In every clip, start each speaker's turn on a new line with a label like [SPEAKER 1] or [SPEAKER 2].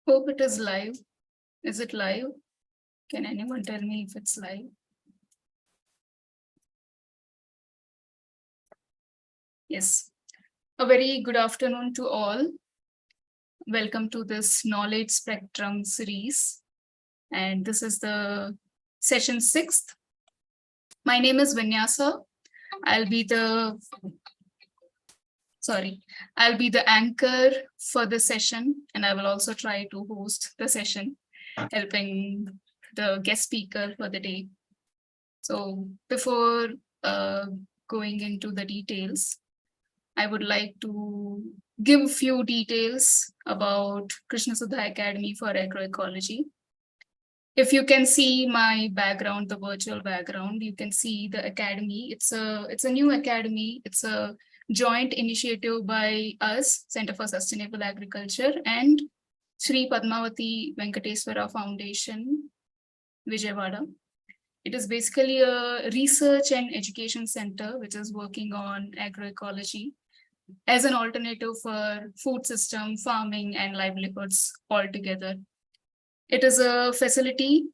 [SPEAKER 1] Hope it is live. Is it live? Can anyone tell me if it's live? Yes. A very good afternoon to all. Welcome to this Knowledge Spectrum series. And this is the session 6th. My name is Vinyasa. I'll be the anchor for the session, and I will also try to host the session, helping the guest speaker for the day. So before going into the details, I would like to give a few details about Krishna Sudha Academy for Agroecology. If you can see my background, the virtual background, you can see the academy. It's a new academy. It's a joint initiative by us, Center for Sustainable Agriculture, and Sri Padmavati Venkateswara Foundation, Vijayawada. It is basically a research and education center which is working on agroecology as an alternative for food system, farming, and livelihoods altogether. It is a facility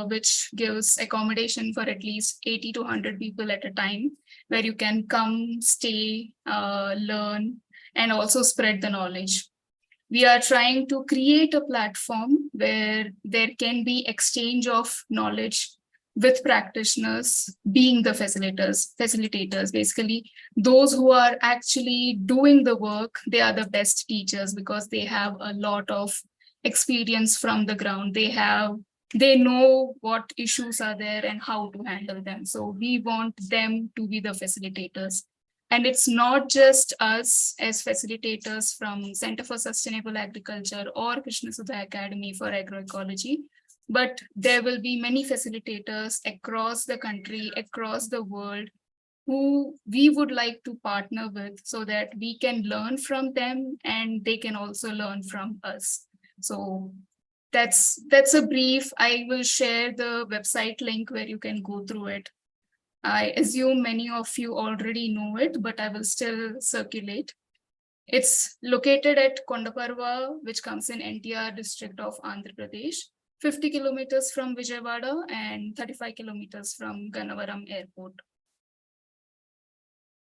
[SPEAKER 1] which gives accommodation for at least 80 to 100 people at a time, where you can come, stay, learn, and also spread the knowledge. We are trying to create a platform where there can be exchange of knowledge with practitioners being the facilitators. Basically, those who are actually doing the work, they are the best teachers because they have a lot of experience from the ground. They know what issues are there and how to handle them. So we want them to be the facilitators. And it's not just us as facilitators from Center for Sustainable Agriculture or Krishna Sudha Academy for Agroecology, but there will be many facilitators across the country, across the world, who we would like to partner with so that we can learn from them and they can also learn from us. So that's a brief. I will share the website link where you can go through it. I assume many of you already know it, but I will still circulate. It's located at Kondaparva, which comes in NTR district of Andhra Pradesh, 50 kilometers from Vijayawada and 35 kilometers from Gannavaram Airport.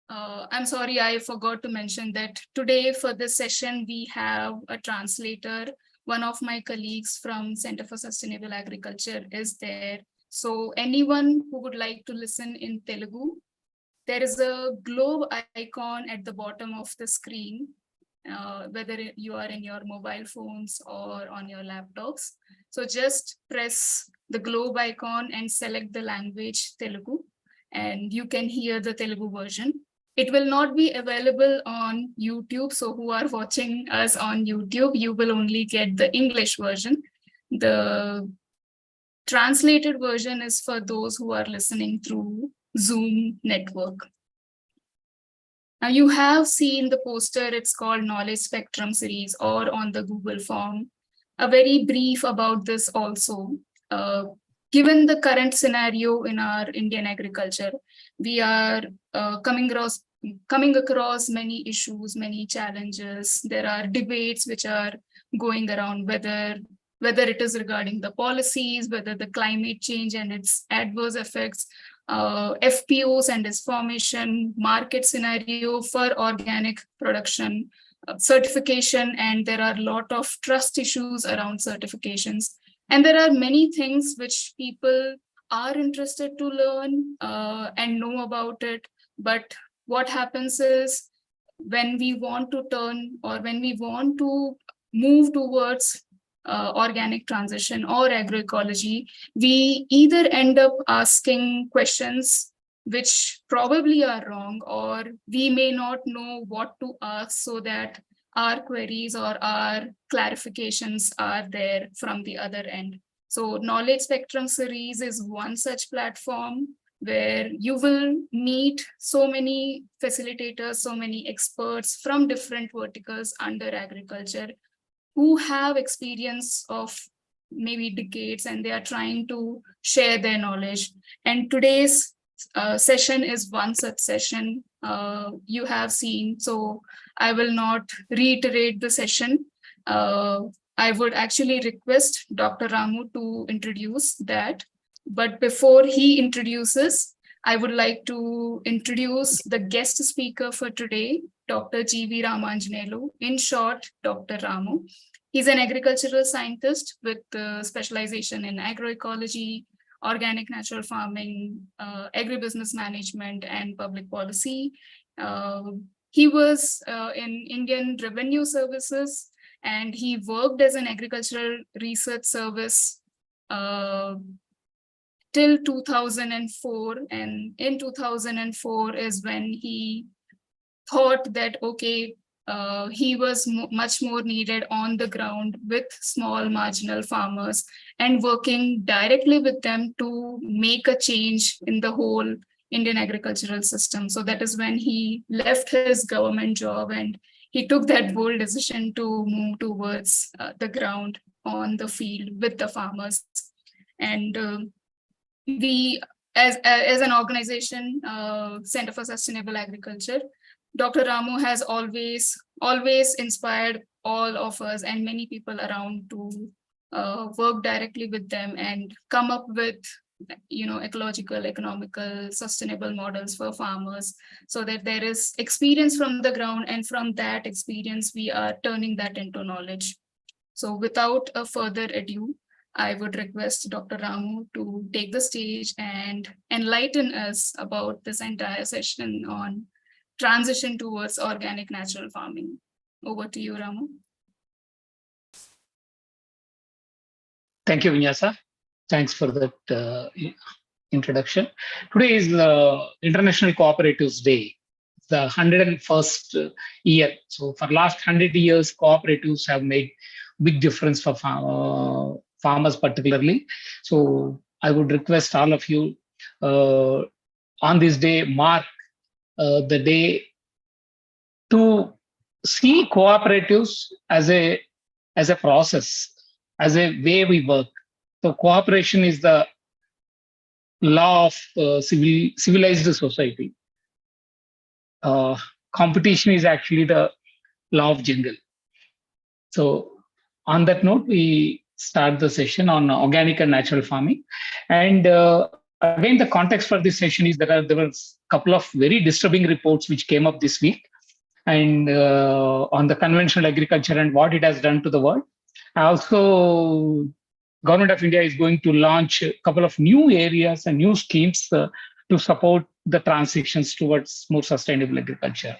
[SPEAKER 1] I'm sorry, I forgot to mention that today for this session, we have a translator. One of my colleagues from Center for Sustainable Agriculture is there. So anyone who would like to listen in Telugu, there is a globe icon at the bottom of the screen, whether you are in your mobile phones or on your laptops. So just press the globe icon and select the language Telugu, and you can hear the Telugu version. It will not be available on YouTube. So who are watching us on YouTube, you will only get the English version. The translated version is for those who are listening through Zoom network. Now you have seen the poster, it's called Knowledge Spectrum series, or on the Google form. A very brief about this also. Given the current scenario in our Indian agriculture, we are coming across many issues, many challenges. There are debates which are going around whether it is regarding the policies, whether the climate change and its adverse effects, FPOs and its formation, market scenario for organic production, certification, and there are a lot of trust issues around certifications. And there are many things which people are interested to learn and know about it. But what happens is when we want to turn or when we want to move towards organic transition or agroecology, we either end up asking questions which probably are wrong, or we may not know what to ask so that our queries or our clarifications are there from the other end. So Knowledge Spectrum series is one such platform where you will meet so many facilitators, so many experts from different verticals under agriculture who have experience of maybe decades, and they are trying to share their knowledge. And today's session is one such session you have seen, so I will not reiterate the session. I would actually request Dr. Ramu to introduce that. But before he introduces, I would like to introduce the guest speaker for today, Dr. G.V. Ramanjanelu, in short, Dr. Ramu. He's an agricultural scientist with specialization in agroecology, organic natural farming, agribusiness management, and public policy. He was in Indian Revenue Services, and he worked as an agricultural research service till 2004. And in 2004 is when he thought that, okay, he was much more needed on the ground with small marginal farmers and working directly with them to make a change in the whole Indian agricultural system. So that is when he left his government job and he took that bold decision to move towards the ground on the field with the farmers. And we, as an organization, Center for Sustainable Agriculture, Dr. Ramu has always inspired all of us and many people around to work directly with them and come up with, ecological, economical, sustainable models for farmers, so that there is experience from the ground, and from that experience we are turning that into knowledge. So without a further ado, I would request Dr. Ramu to take the stage and enlighten us about this entire session on transition towards organic natural farming. Over to you, Ramu.
[SPEAKER 2] Thank you, Vinyasa. Thanks for that introduction. Today is International Cooperatives Day, the 101st year. So for last 100 years, cooperatives have made big difference for farmers particularly. So I would request all of you on this day, mark the day to see cooperatives as a process, as a way we work. So cooperation is the law of civilized society. Competition is actually the law of jungle. So on that note, we start the session on organic and natural farming. And again, the context for this session is there were a couple of very disturbing reports which came up this week, and on the conventional agriculture and what it has done to the world. Also, Government of India is going to launch a couple of new areas and new schemes to support the transitions towards more sustainable agriculture.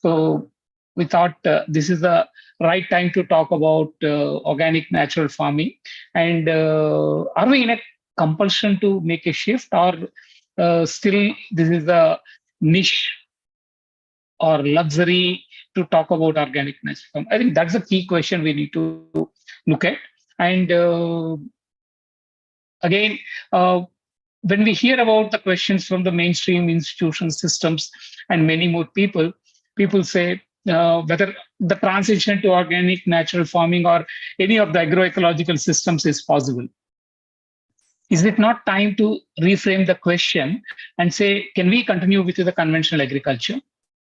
[SPEAKER 2] So we thought this is the right time to talk about organic natural farming. And are we in a compulsion to make a shift, or still this is a niche or luxury to talk about organic natural farming? I think that's a key question we need to look at. And again, when we hear about the questions from the mainstream institution systems and many more people say whether the transition to organic natural farming or any of the agroecological systems is possible. Is it not time to reframe the question and say, can we continue with the conventional agriculture?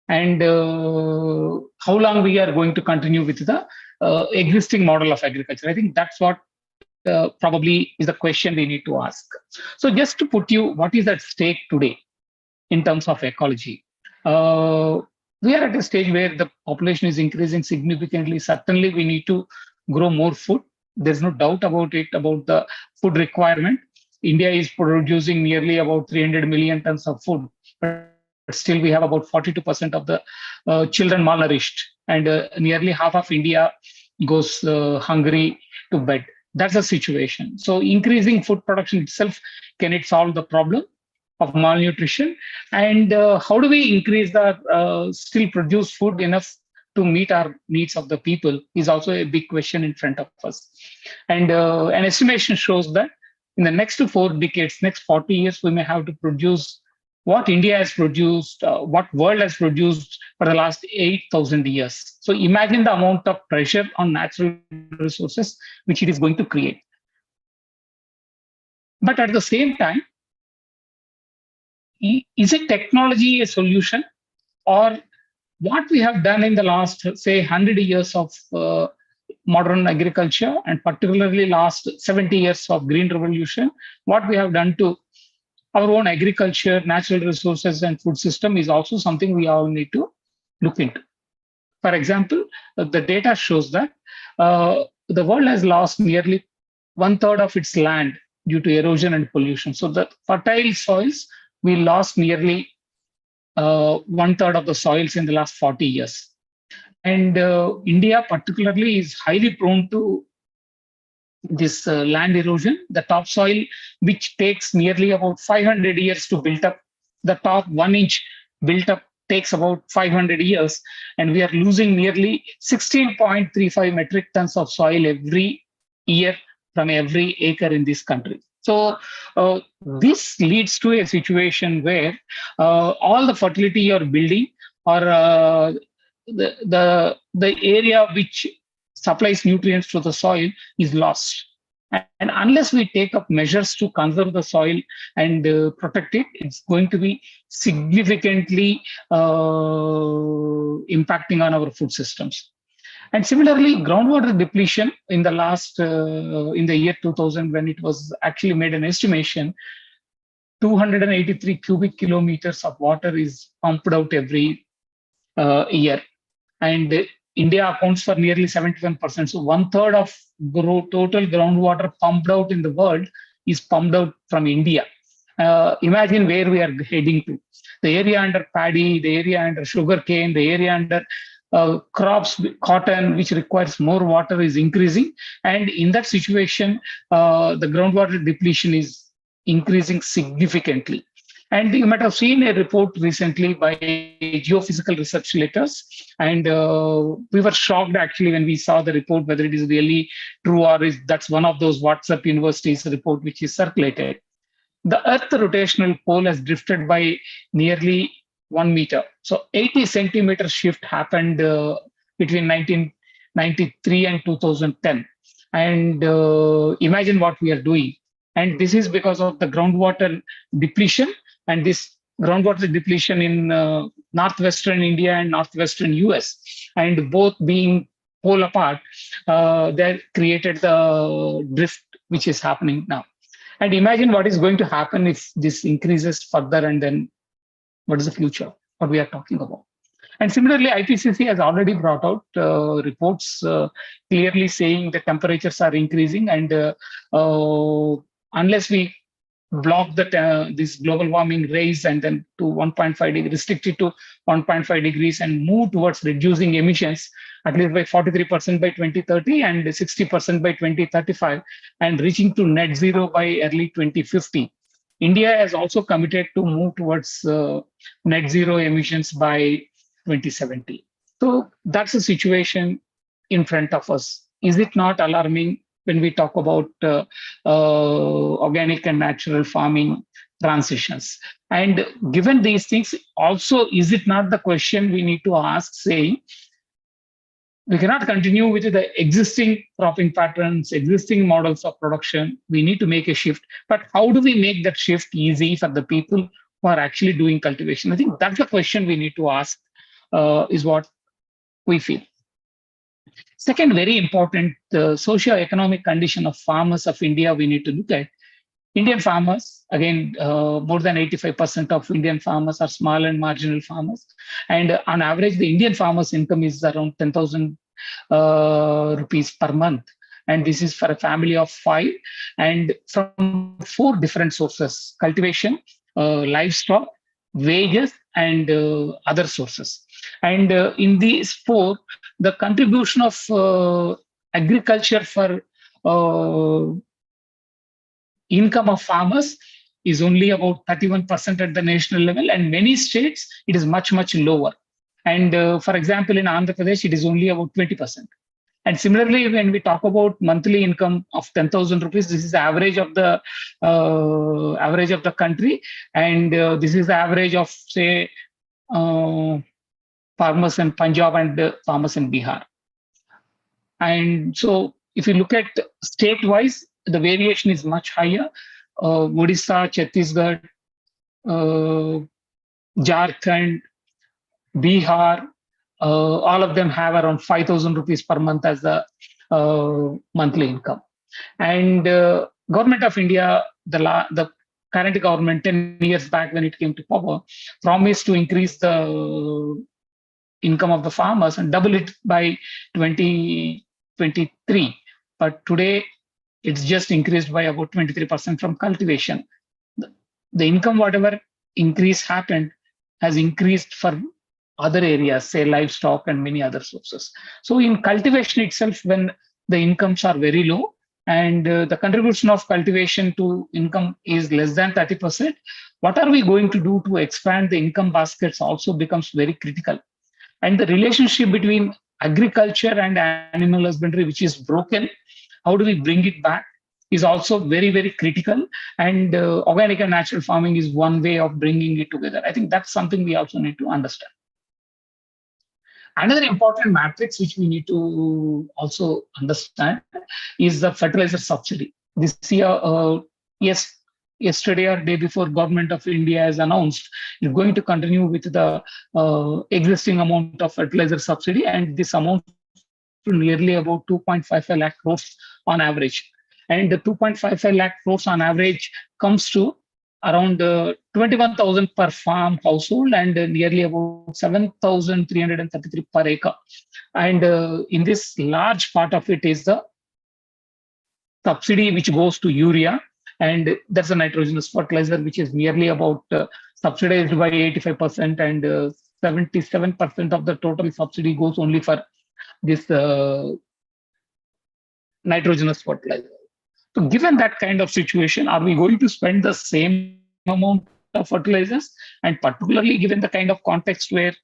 [SPEAKER 2] And how long we are going to continue with the existing model of agriculture? I think that's what probably is the question we need to ask. So just to put you, what is at stake today in terms of ecology? We are at a stage where the population is increasing significantly. Certainly, we need to grow more food. There's no doubt about it, about the food requirement. India is producing nearly about 300 million tons of food, but still we have about 42% of the children malnourished, and nearly half of India goes hungry to bed. That's the situation. So increasing food production itself, can it solve the problem of malnutrition? And how do we increase the still produce food enough to meet our needs of the people is also a big question in front of us. And an estimation shows that in the next 4 decades, next 40 years, we may have to produce what India has produced, what world has produced for the last 8,000 years. So imagine the amount of pressure on natural resources which it is going to create. But at the same time, is it technology a solution? Or what we have done in the last, say, 100 years of modern agriculture, and particularly last 70 years of green revolution, what we have done to our own agriculture, natural resources, and food system is also something we all need to look into. For example, the data shows that the world has lost nearly one third of its land due to erosion and pollution. So the fertile soils, we lost nearly one third of the soils in the last 40 years. And India particularly is highly prone to this land erosion. The topsoil, which takes nearly about 500 years to build up, the top 1 inch built up takes about 500 years, and we are losing nearly 16.35 metric tons of soil every year from every acre in this country. So this leads to a situation where all the fertility you're building, or the area which supplies nutrients to the soil, is lost. And unless we take up measures to conserve the soil and protect it, it's going to be significantly impacting on our food systems. And similarly, groundwater depletion in the last, in the year 2000, when it was actually made an estimation, 283 cubic kilometers of water is pumped out every year. And India accounts for nearly 71%. So one third of total groundwater pumped out in the world is pumped out from India. Imagine where we are heading to. The area under paddy, the area under sugarcane, the area under crops, cotton, which requires more water, is increasing. And in that situation, the groundwater depletion is increasing significantly. And you might have seen a report recently by Geophysical Research Letters. And we were shocked actually when we saw the report, whether it is really true or is that's one of those WhatsApp universities report which is circulated. The Earth rotational pole has drifted by nearly 1 meter. So 80 centimeter shift happened between 1993 and 2010. And imagine what we are doing. And this is because of the groundwater depletion. And this groundwater depletion in northwestern India and northwestern US, and both being pole apart, that created the drift which is happening now. And imagine what is going to happen if this increases further, and then what is the future, what we are talking about. And similarly, IPCC has already brought out reports clearly saying the temperatures are increasing, and unless we block this global warming raise and then to 1.5 degrees, restrict it to 1.5 degrees and move towards reducing emissions at least by 43% by 2030 and 60% by 2035, and reaching to net zero by early 2050. India has also committed to move towards net zero emissions by 2070. So that's the situation in front of us. Is it not alarming when we talk about organic and natural farming transitions? And given these things, also, is it not the question we need to ask, saying, we cannot continue with the existing cropping patterns, existing models of production. We need to make a shift. But how do we make that shift easy for the people who are actually doing cultivation? I think that's the question we need to ask, is what we feel. Second, very important, the socio-economic condition of farmers of India we need to look at. Indian farmers, again, more than 85% of Indian farmers are small and marginal farmers. And on average, the Indian farmer's income is around 10,000 rupees per month. And this is for a family of 5, and from 4 different sources: cultivation, livestock, wages, and other sources. And in these 4, the contribution of agriculture for income of farmers is only about 31% at the national level, and many states it is much, much lower. And for example, in Andhra Pradesh, it is only about 20%. And similarly, when we talk about monthly income of 10,000 rupees, this is the average of the country, and this is the average of, say, farmers in Punjab and farmers in Bihar. And so, if you look at state-wise, the variation is much higher. Odisha, Chhattisgarh, Jharkhand, Bihar, all of them have around 5,000 rupees per month as the monthly income. And government of India, the current government 10 years back when it came to power, promised to increase the income of the farmers and double it by 2023. But today, it's just increased by about 23% from cultivation. The income, whatever increase happened, has increased for other areas, say livestock and many other sources. So in cultivation itself, when the incomes are very low and the contribution of cultivation to income is less than 30%, what are we going to do to expand the income baskets also becomes very critical. And the relationship between agriculture and animal husbandry, which is broken, how do we bring it back, is also very, very critical. And organic and natural farming is one way of bringing it together. I think that's something we also need to understand. Another important matrix which we need to also understand is the fertilizer subsidy. This year, yesterday or day before, Government of India has announced it's going to continue with the existing amount of fertilizer subsidy, and this amounts to nearly about 2.55 lakh crores on average. And the 2.55 lakh crores on average comes to around 21,000 per farm household and nearly about 7,333 per acre. And in this, large part of it is the subsidy which goes to urea, and that's a nitrogenous fertilizer which is nearly about subsidized by 85%, and 77% of the total subsidy goes only for this nitrogenous fertilizer. So given that kind of situation, are we going to spend the same amount of fertilizers? And particularly given the kind of context where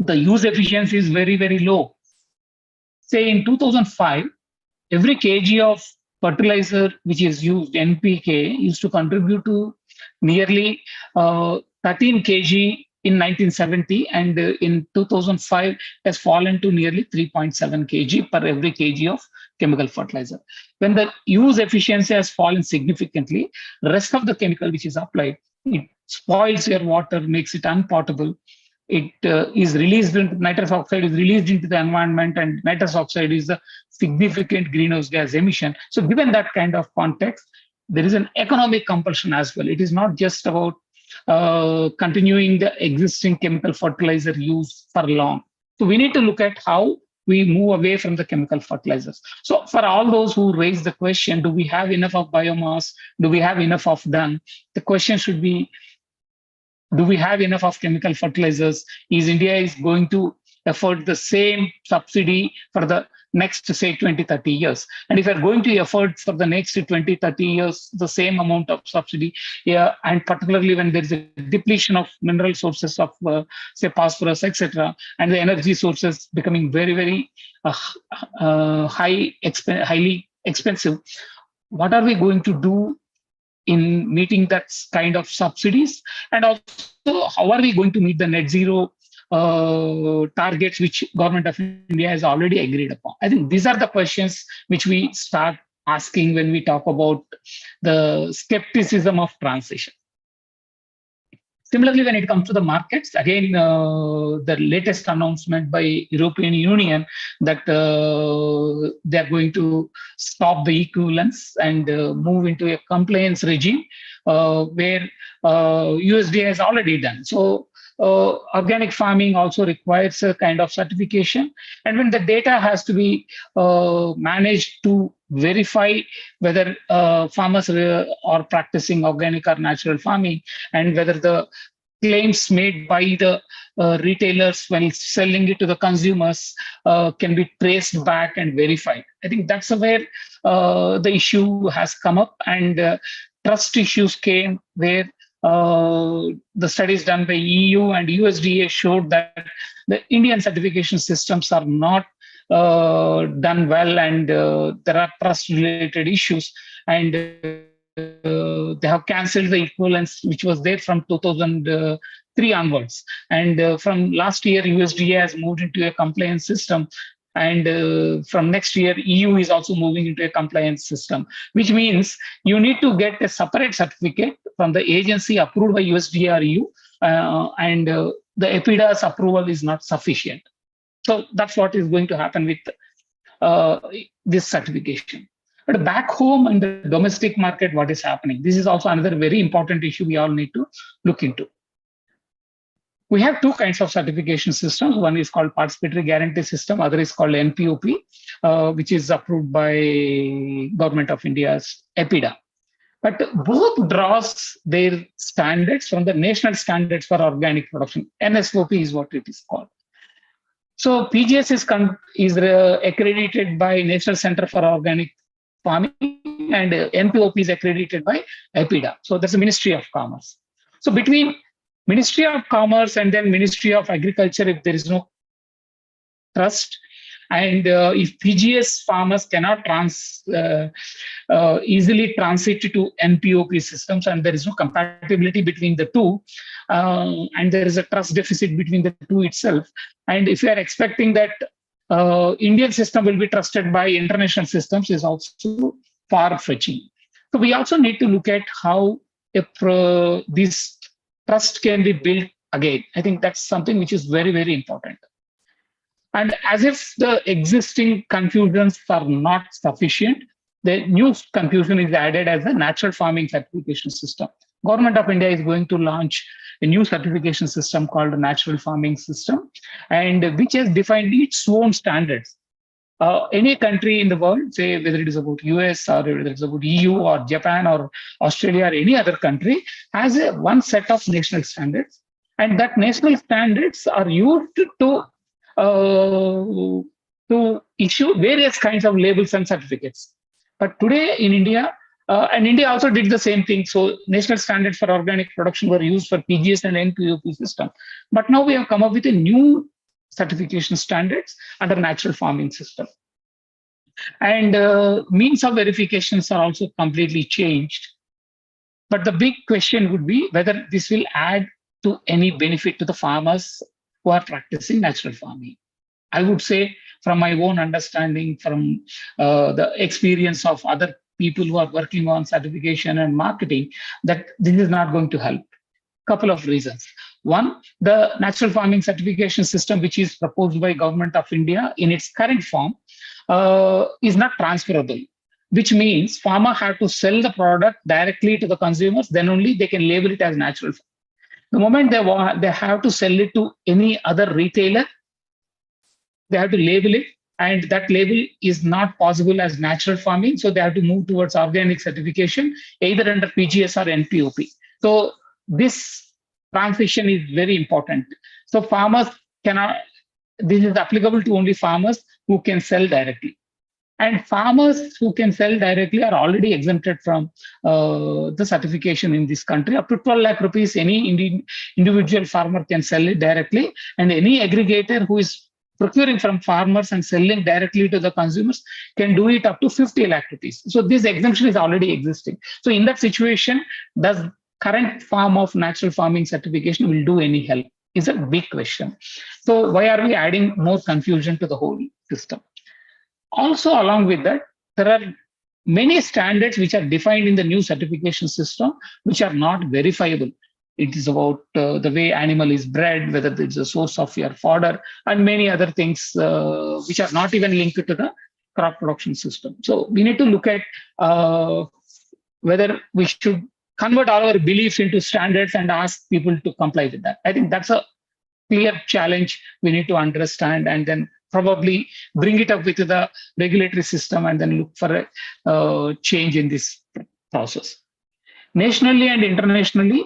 [SPEAKER 2] the use efficiency is very, very low. Say in 2005, every kg of fertilizer which is used, NPK, used to contribute to nearly 13 kg in 1970, and in 2005 has fallen to nearly 3.7 kg per every kg of chemical fertilizer. When the use efficiency has fallen significantly, the rest of the chemical which is applied, it spoils your water, makes it unpotable. It is released, nitrous oxide is released into the environment, and nitrous oxide is a significant greenhouse gas emission. So given that kind of context, there is an economic compulsion as well. It is not just about continuing the existing chemical fertilizer use for long. So we need to look at how we move away from the chemical fertilizers. So for all those who raise the question, do we have enough of biomass? Do we have enough of dung? The question should be, do we have enough of chemical fertilizers? Is India going to afford the same subsidy for the next, say, 20, 30 years? And if you're going to afford for the next 20, 30 years the same amount of subsidy, yeah, and particularly when there's a depletion of mineral sources of, say, phosphorus, etc., and the energy sources becoming very, very highly expensive, what are we going to do in meeting that kind of subsidies? And also, how are we going to meet the net zero targets which Government of India has already agreed upon? I think these are the questions which we start asking when we talk about the skepticism of transition. Similarly, when it comes to the markets, again, the latest announcement by European Union that they are going to stop the equivalence and move into a compliance regime where USDA has already done. So organic farming also requires a kind of certification. And when the data has to be managed to verify whether farmers are practicing organic or natural farming, and whether the claims made by the retailers when selling it to the consumers can be traced back and verified. I think that's where the issue has come up, and trust issues came where the studies done by EU and USDA showed that the Indian certification systems are not done well, and there are trust-related issues, and they have cancelled the equivalence which was there from 2003 onwards. And from last year, USDA has moved into a compliance system. And from next year, EU is also moving into a compliance system, which means you need to get a separate certificate from the agency approved by USDA or EU, and the EPIDA's approval is not sufficient. So that's what is going to happen with this certification. But back home in the domestic market, what is happening? This is also another very important issue we all need to look into. We have two kinds of certification systems. One is called participatory guarantee system. Other is called NPOP, which is approved by Government of India's EPIDA. But both draws their standards from the national standards for organic production. NSOP is what it is called. So PGS is accredited by National Center for Organic Farming, and NPOP is accredited by EPIDA. So that's the Ministry of Commerce. So between Ministry of Commerce and then Ministry of Agriculture, if there is no trust, and if PGS farmers cannot easily transit to NPOP systems, and there is no compatibility between the two, and there is a trust deficit between the two itself, and if you are expecting that Indian system will be trusted by international systems, is also far-fetching. So we also need to look at how this trust can be built again. I think that's something which is very, very important. And as if the existing confusions are not sufficient, the new confusion is added as a natural farming certification system. Government of India is going to launch a new certification system called the natural farming system, and which has defined its own standards. Any country in the world, say whether it is about US or whether it's about EU or Japan or Australia or any other country, has one set of national standards, and that national standards are used to issue various kinds of labels and certificates. But today in India, and India also did the same thing. So national standards for organic production were used for PGS and NPOP system. But now we have come up with a new certification standards under natural farming system. And means of verifications are also completely changed. But the big question would be whether this will add to any benefit to the farmers who are practicing natural farming. I would say, from my own understanding, from the experience of other people who are working on certification and marketing, that this is not going to help. Couple of reasons. One, the natural farming certification system, which is proposed by Government of India in its current form, is not transferable, which means farmer have to sell the product directly to the consumers, then only they can label it as natural. The moment they have to sell it to any other retailer, they have to label it, and that label is not possible as natural farming. So they have to move towards organic certification, either under PGS or NPOP. So this transition is very important. So farmers cannot, this is applicable to only farmers who can sell directly. And farmers who can sell directly are already exempted from the certification in this country. Up to 12 lakh rupees, any individual farmer can sell it directly. And any aggregator who is procuring from farmers and selling directly to the consumers can do it up to 50 lakh rupees. So this exemption is already existing. So in that situation, does current form of natural farming certification will do any help? Is a big question. So why are we adding more confusion to the whole system? Also, along with that, there are many standards which are defined in the new certification system, which are not verifiable. It is about the way animal is bred, whether it's a source of your fodder, and many other things which are not even linked to the crop production system. So we need to look at whether we should convert all our beliefs into standards and ask people to comply with that. I think that's a clear challenge we need to understand, and then probably bring it up with the regulatory system and then look for a change in this process. Nationally and internationally,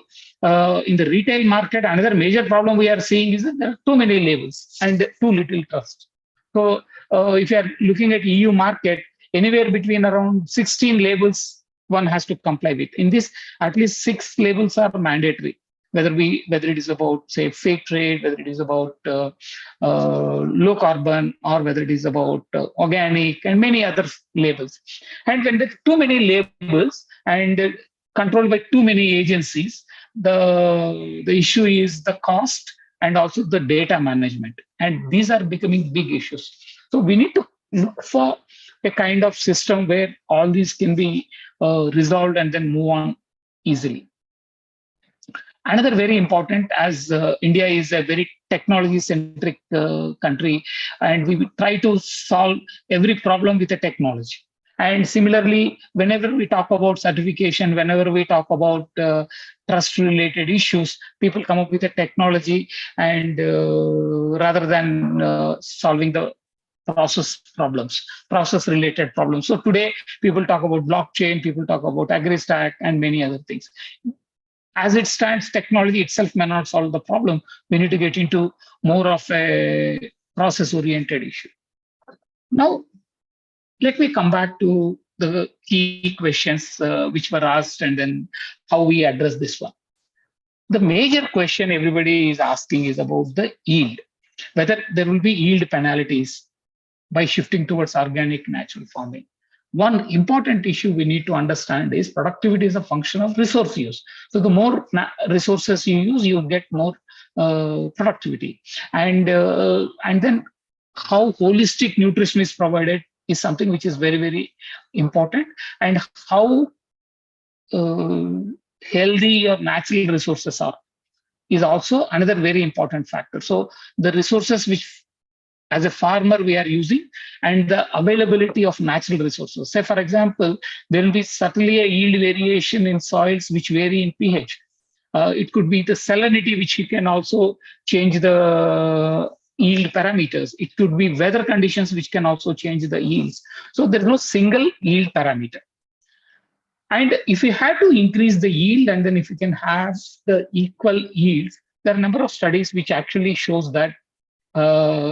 [SPEAKER 2] in the retail market, another major problem we are seeing is that there are too many labels and too little trust. So if you are looking at EU market, anywhere between around 16 labels one has to comply with. In this, at least 6 labels are mandatory. Whether it is about, say, fake trade, whether it is about low carbon, or whether it is about organic, and many other labels. And when there are too many labels and controlled by too many agencies, the issue is the cost and also the data management. And these are becoming big issues. So we need to look for a kind of system where all these can be resolved and then move on easily. Another very important, as India is a very technology centric country, and we try to solve every problem with a technology. And similarly, whenever we talk about certification, whenever we talk about trust related issues, people come up with a technology, and rather than solving the process related problems. So today people talk about blockchain, people talk about agri-stack and many other things. As it stands, technology itself may not solve the problem. We need to get into more of a process-oriented issue. Now, let me come back to the key questions which were asked and then how we address this one. The major question everybody is asking is about the yield, whether there will be yield penalties by shifting towards organic natural farming. One important issue we need to understand is productivity is a function of resource use. So the more resources you use, you get more productivity. And then how holistic nutrition is provided is something which is very, very important. And how healthy your natural resources are is also another very important factor. So the resources which as a farmer we are using, and the availability of natural resources. Say, for example, there will be certainly a yield variation in soils which vary in pH. It could be the salinity, which you can also change the yield parameters. It could be weather conditions, which can also change the yields. So there's no single yield parameter. And if you have to increase the yield, and then if you can have the equal yields, there are a number of studies which actually shows that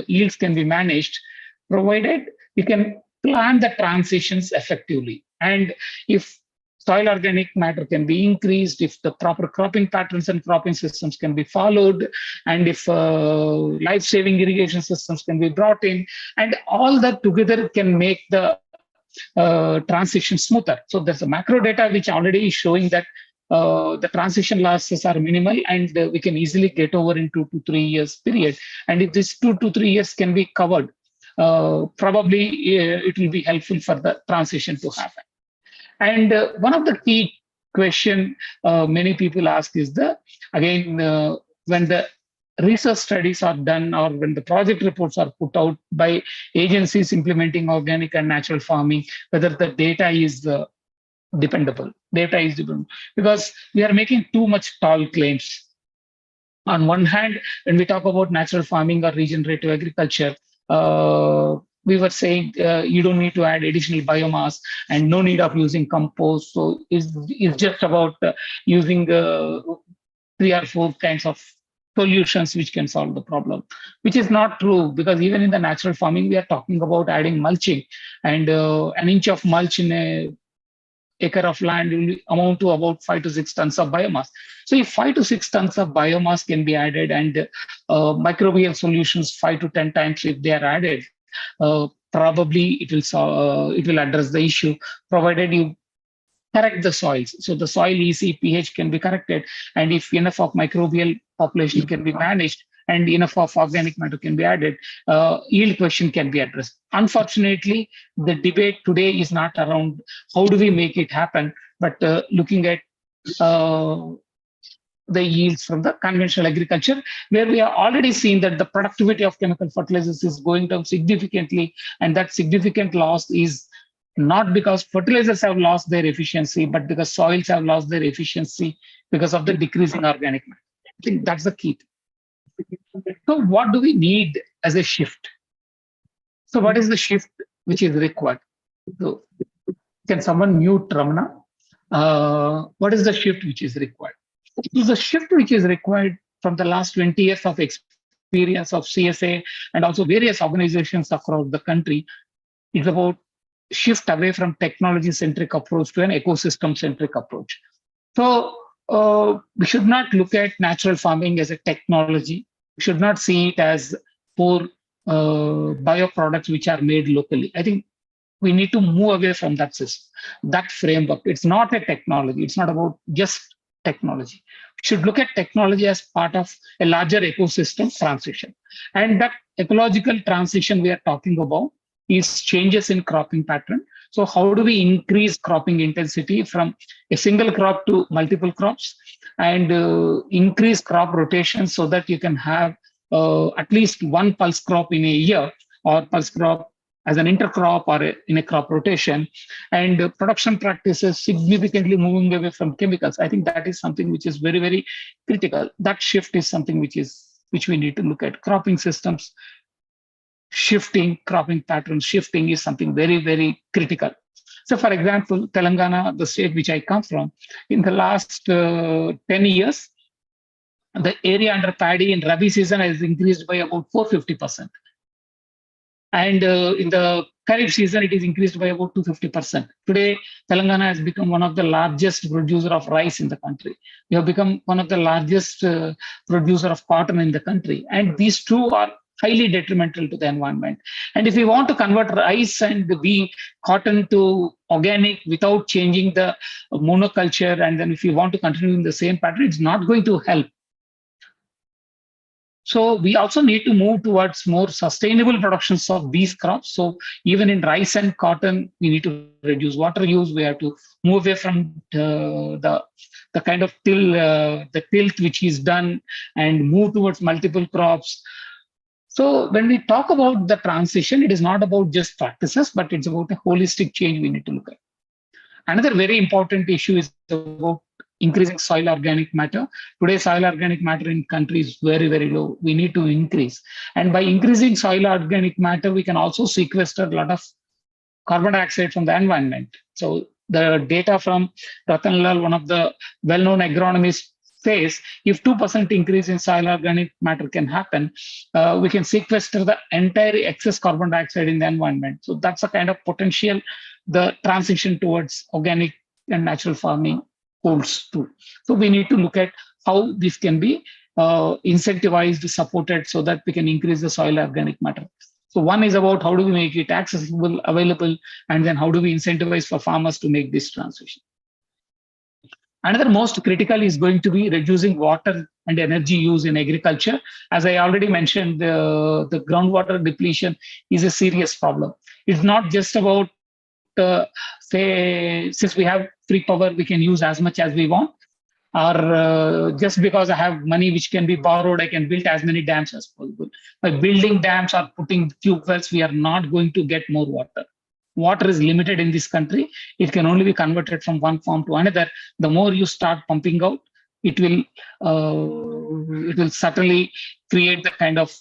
[SPEAKER 2] yields can be managed, provided you can plan the transitions effectively. And if soil organic matter can be increased, if the proper cropping patterns and cropping systems can be followed, and if life-saving irrigation systems can be brought in, and all that together can make the transition smoother. So there's a macro data which already is showing that the transition losses are minimal, and we can easily get over in 2 to 3 years period. And if this 2 to 3 years can be covered, probably it will be helpful for the transition to happen. And one of the key question many people ask is when the research studies are done, or when the project reports are put out by agencies implementing organic and natural farming, whether the data is dependable. Data is dependable because we are making too much tall claims. On one hand, when we talk about natural farming or regenerative agriculture, we were saying you don't need to add additional biomass and no need of using compost. So it's just about using 3 or 4 kinds of solutions which can solve the problem, which is not true, because even in the natural farming, we are talking about adding mulching, and an inch of mulch in a acre of land will amount to about 5 to 6 tons of biomass. So if 5 to 6 tons of biomass can be added, and microbial solutions 5 to 10 times if they are added, probably it will address the issue, provided you correct the soils. So the soil EC pH can be corrected, and if enough of microbial population can be managed and enough of organic matter can be added, yield question can be addressed. Unfortunately, the debate today is not around how do we make it happen, but looking at the yields from the conventional agriculture, where we are already seen that the productivity of chemical fertilizers is going down significantly, and that significant loss is not because fertilizers have lost their efficiency, but because soils have lost their efficiency because of the decrease in organic matter. I think that's the key. So what do we need as a shift? So what is the shift which is required? So can someone mute Ramana? What is the shift which is required? So the shift which is required from the last 20 years of experience of CSA and also various organizations across the country is about shift away from technology-centric approach to an ecosystem-centric approach. So we should not look at natural farming as a technology. We should not see it as for bioproducts which are made locally. I think we need to move away from that system, that framework. It's not a technology. It's not about just technology. We should look at technology as part of a larger ecosystem transition. And that ecological transition we are talking about is changes in cropping pattern. So how do we increase cropping intensity from a single crop to multiple crops, and increase crop rotation so that you can have at least one pulse crop in a year, or pulse crop as an intercrop or in a crop rotation, and production practices significantly moving away from chemicals. I think that is something which is very, very critical. That shift is something which we need to look at. Cropping systems shifting, cropping patterns shifting is something very, very critical. So, for example, Telangana, the state which I come from, in the last 10 years, the area under paddy in Rabi season has increased by about 450%. And in the Kharif season, it is increased by about 250%. Today, Telangana has become one of the largest producer of rice in the country. We have become one of the largest producer of cotton in the country. And these two are highly detrimental to the environment. And if we want to convert rice and cotton to organic without changing the monoculture, and then if you want to continue in the same pattern, it's not going to help. So we also need to move towards more sustainable productions of these crops. So even in rice and cotton, we need to reduce water use. We have to move away from the kind of the tilt which is done, and move towards multiple crops. So when we talk about the transition, it is not about just practices, but it's about a holistic change we need to look at. Another very important issue is about increasing soil organic matter. Today, soil organic matter in country is very, very low. We need to increase. And by increasing soil organic matter, we can also sequester a lot of carbon dioxide from the environment. So the data from Ratan Lal, one of the well-known agronomists, says if 2% increase in soil organic matter can happen, we can sequester the entire excess carbon dioxide in the environment. So that's a kind of potential the transition towards organic and natural farming holds too. So we need to look at how this can be incentivized, supported, so that we can increase the soil organic matter. So one is about how do we make it accessible, available, and then how do we incentivize for farmers to make this transition. Another most critical is going to be reducing water and energy use in agriculture. As I already mentioned, the groundwater depletion is a serious problem. It's not just about say, since we have free power, we can use as much as we want, or just because I have money which can be borrowed, I can build as many dams as possible. By building dams or putting tube wells, we are not going to get more water. Water is limited in this country. It can only be converted from one form to another. The more you start pumping out, it will certainly create the kind of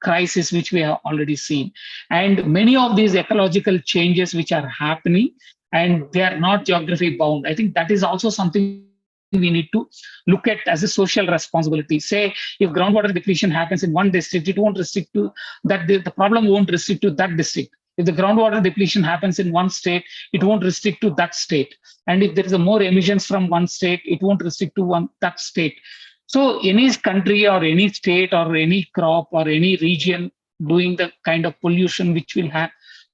[SPEAKER 2] crisis which we have already seen. And many of these ecological changes which are happening, and they are not geography bound. I think that is also something we need to look at as a social responsibility. Say, if groundwater depletion happens in one district, it won't restrict to that. The problem won't restrict to that district. If the groundwater depletion happens in one state, it won't restrict to that state. And if there is a more emissions from one state, it won't restrict to that state. So any country or any state or any crop or any region doing the kind of pollution which will have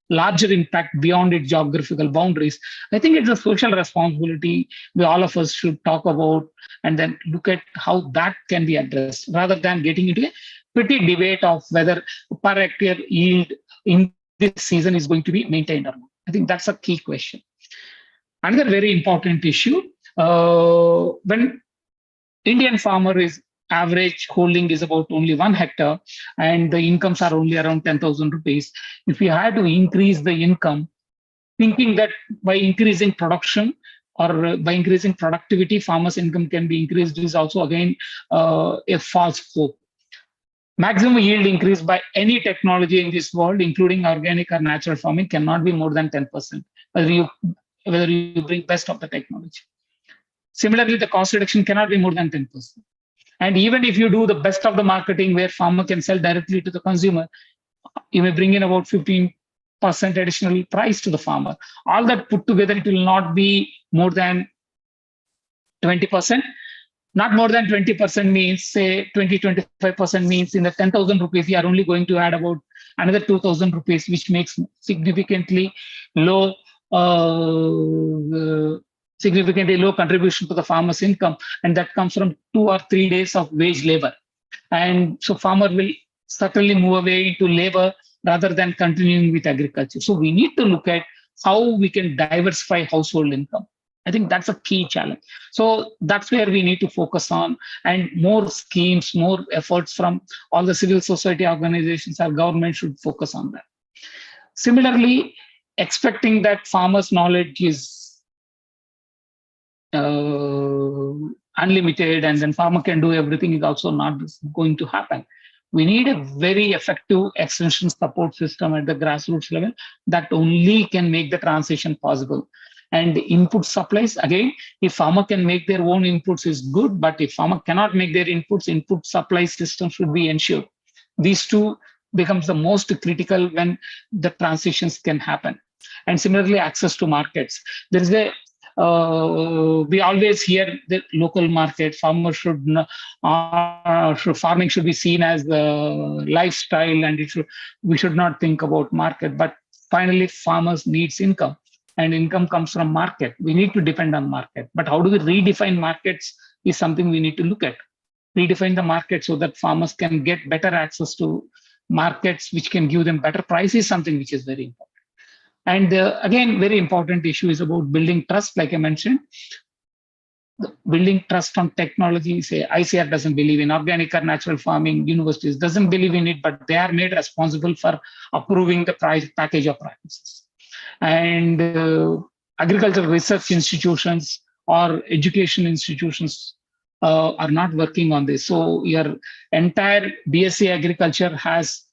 [SPEAKER 2] larger impact beyond its geographical boundaries, I think it's a social responsibility we all of us should talk about, and then look at how that can be addressed, rather than getting into a petty debate of whether per hectare yield in this season is going to be maintained or not. I think that's a key question. Another very important issue, when Indian farmer is average holding is about only 1 hectare, and the incomes are only around 10,000 rupees. If we had to increase the income, thinking that by increasing production or by increasing productivity, farmers' income can be increased is also again a false hope. Maximum yield increase by any technology in this world, including organic or natural farming, cannot be more than 10%, whether you bring best of the technology. Similarly, the cost reduction cannot be more than 10%. And even if you do the best of the marketing where farmer can sell directly to the consumer, you may bring in about 15% additional price to the farmer. All that put together, it will not be more than 20%. Not more than 20% means, say 20-25% means in the 10,000 rupees, you are only going to add about another 2,000 rupees, which makes significantly low contribution to the farmer's income. And that comes from 2 or 3 days of wage labor. And so farmer will certainly move away into labor rather than continuing with agriculture. So we need to look at how we can diversify household income. I think that's a key challenge. So that's where we need to focus on, and more schemes, more efforts from all the civil society organizations. Our government should focus on that. Similarly, expecting that farmers' knowledge is unlimited and then farmer can do everything is also not going to happen. We need a very effective extension support system at the grassroots level that only can make the transition possible. And input supplies, again, if farmer can make their own inputs is good, but if farmer cannot make their inputs, input supply system should be ensured. These two becomes the most critical when the transitions can happen. And similarly, access to markets. There is a we always hear the local market. Farmers farming should be seen as the lifestyle, and we should not think about market. But finally, farmers needs income, and income comes from market. We need to depend on market. But how do we redefine markets is something we need to look at. Redefine the market so that farmers can get better access to markets, which can give them better prices, something which is very important. And again, very important issue is about building trust, like I mentioned. Building trust on technology. Say ICR doesn't believe in organic or natural farming, universities doesn't believe in it, but they are made responsible for approving the price package of practices. And agricultural research institutions or education institutions are not working on this. So your entire BSc agriculture has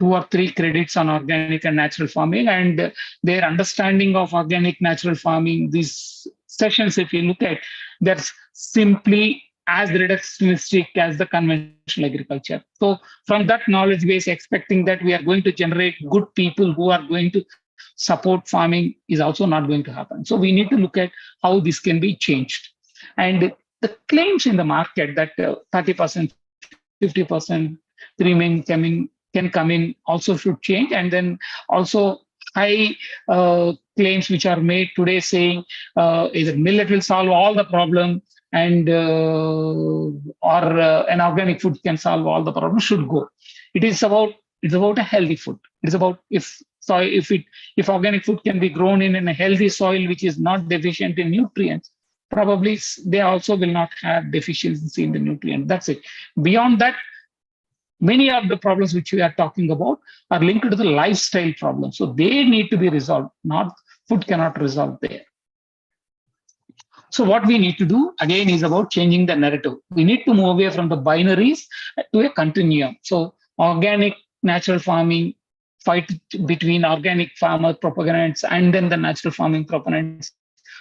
[SPEAKER 2] 2 or 3 credits on organic and natural farming, and their understanding of organic natural farming, these sessions, if you look at, they're simply as reductionistic as the conventional agriculture. So from that knowledge base, expecting that we are going to generate good people who are going to support farming is also not going to happen. So we need to look at how this can be changed. And the claims in the market that 30%, 50% premium can come in also should change. And then also high claims which are made today saying either millet will solve all the problem and or an organic food can solve all the problems should go. It's about a healthy food. It's about if organic food can be grown in a healthy soil which is not deficient in nutrients, probably they also will not have deficiency in the nutrient. That's it. Beyond that, many of the problems which we are talking about are linked to the lifestyle problems. So they need to be resolved, not food cannot resolve there. So what we need to do again is about changing the narrative. We need to move away from the binaries to a continuum. So organic, natural farming, fight between organic farmer proponents and then the natural farming proponents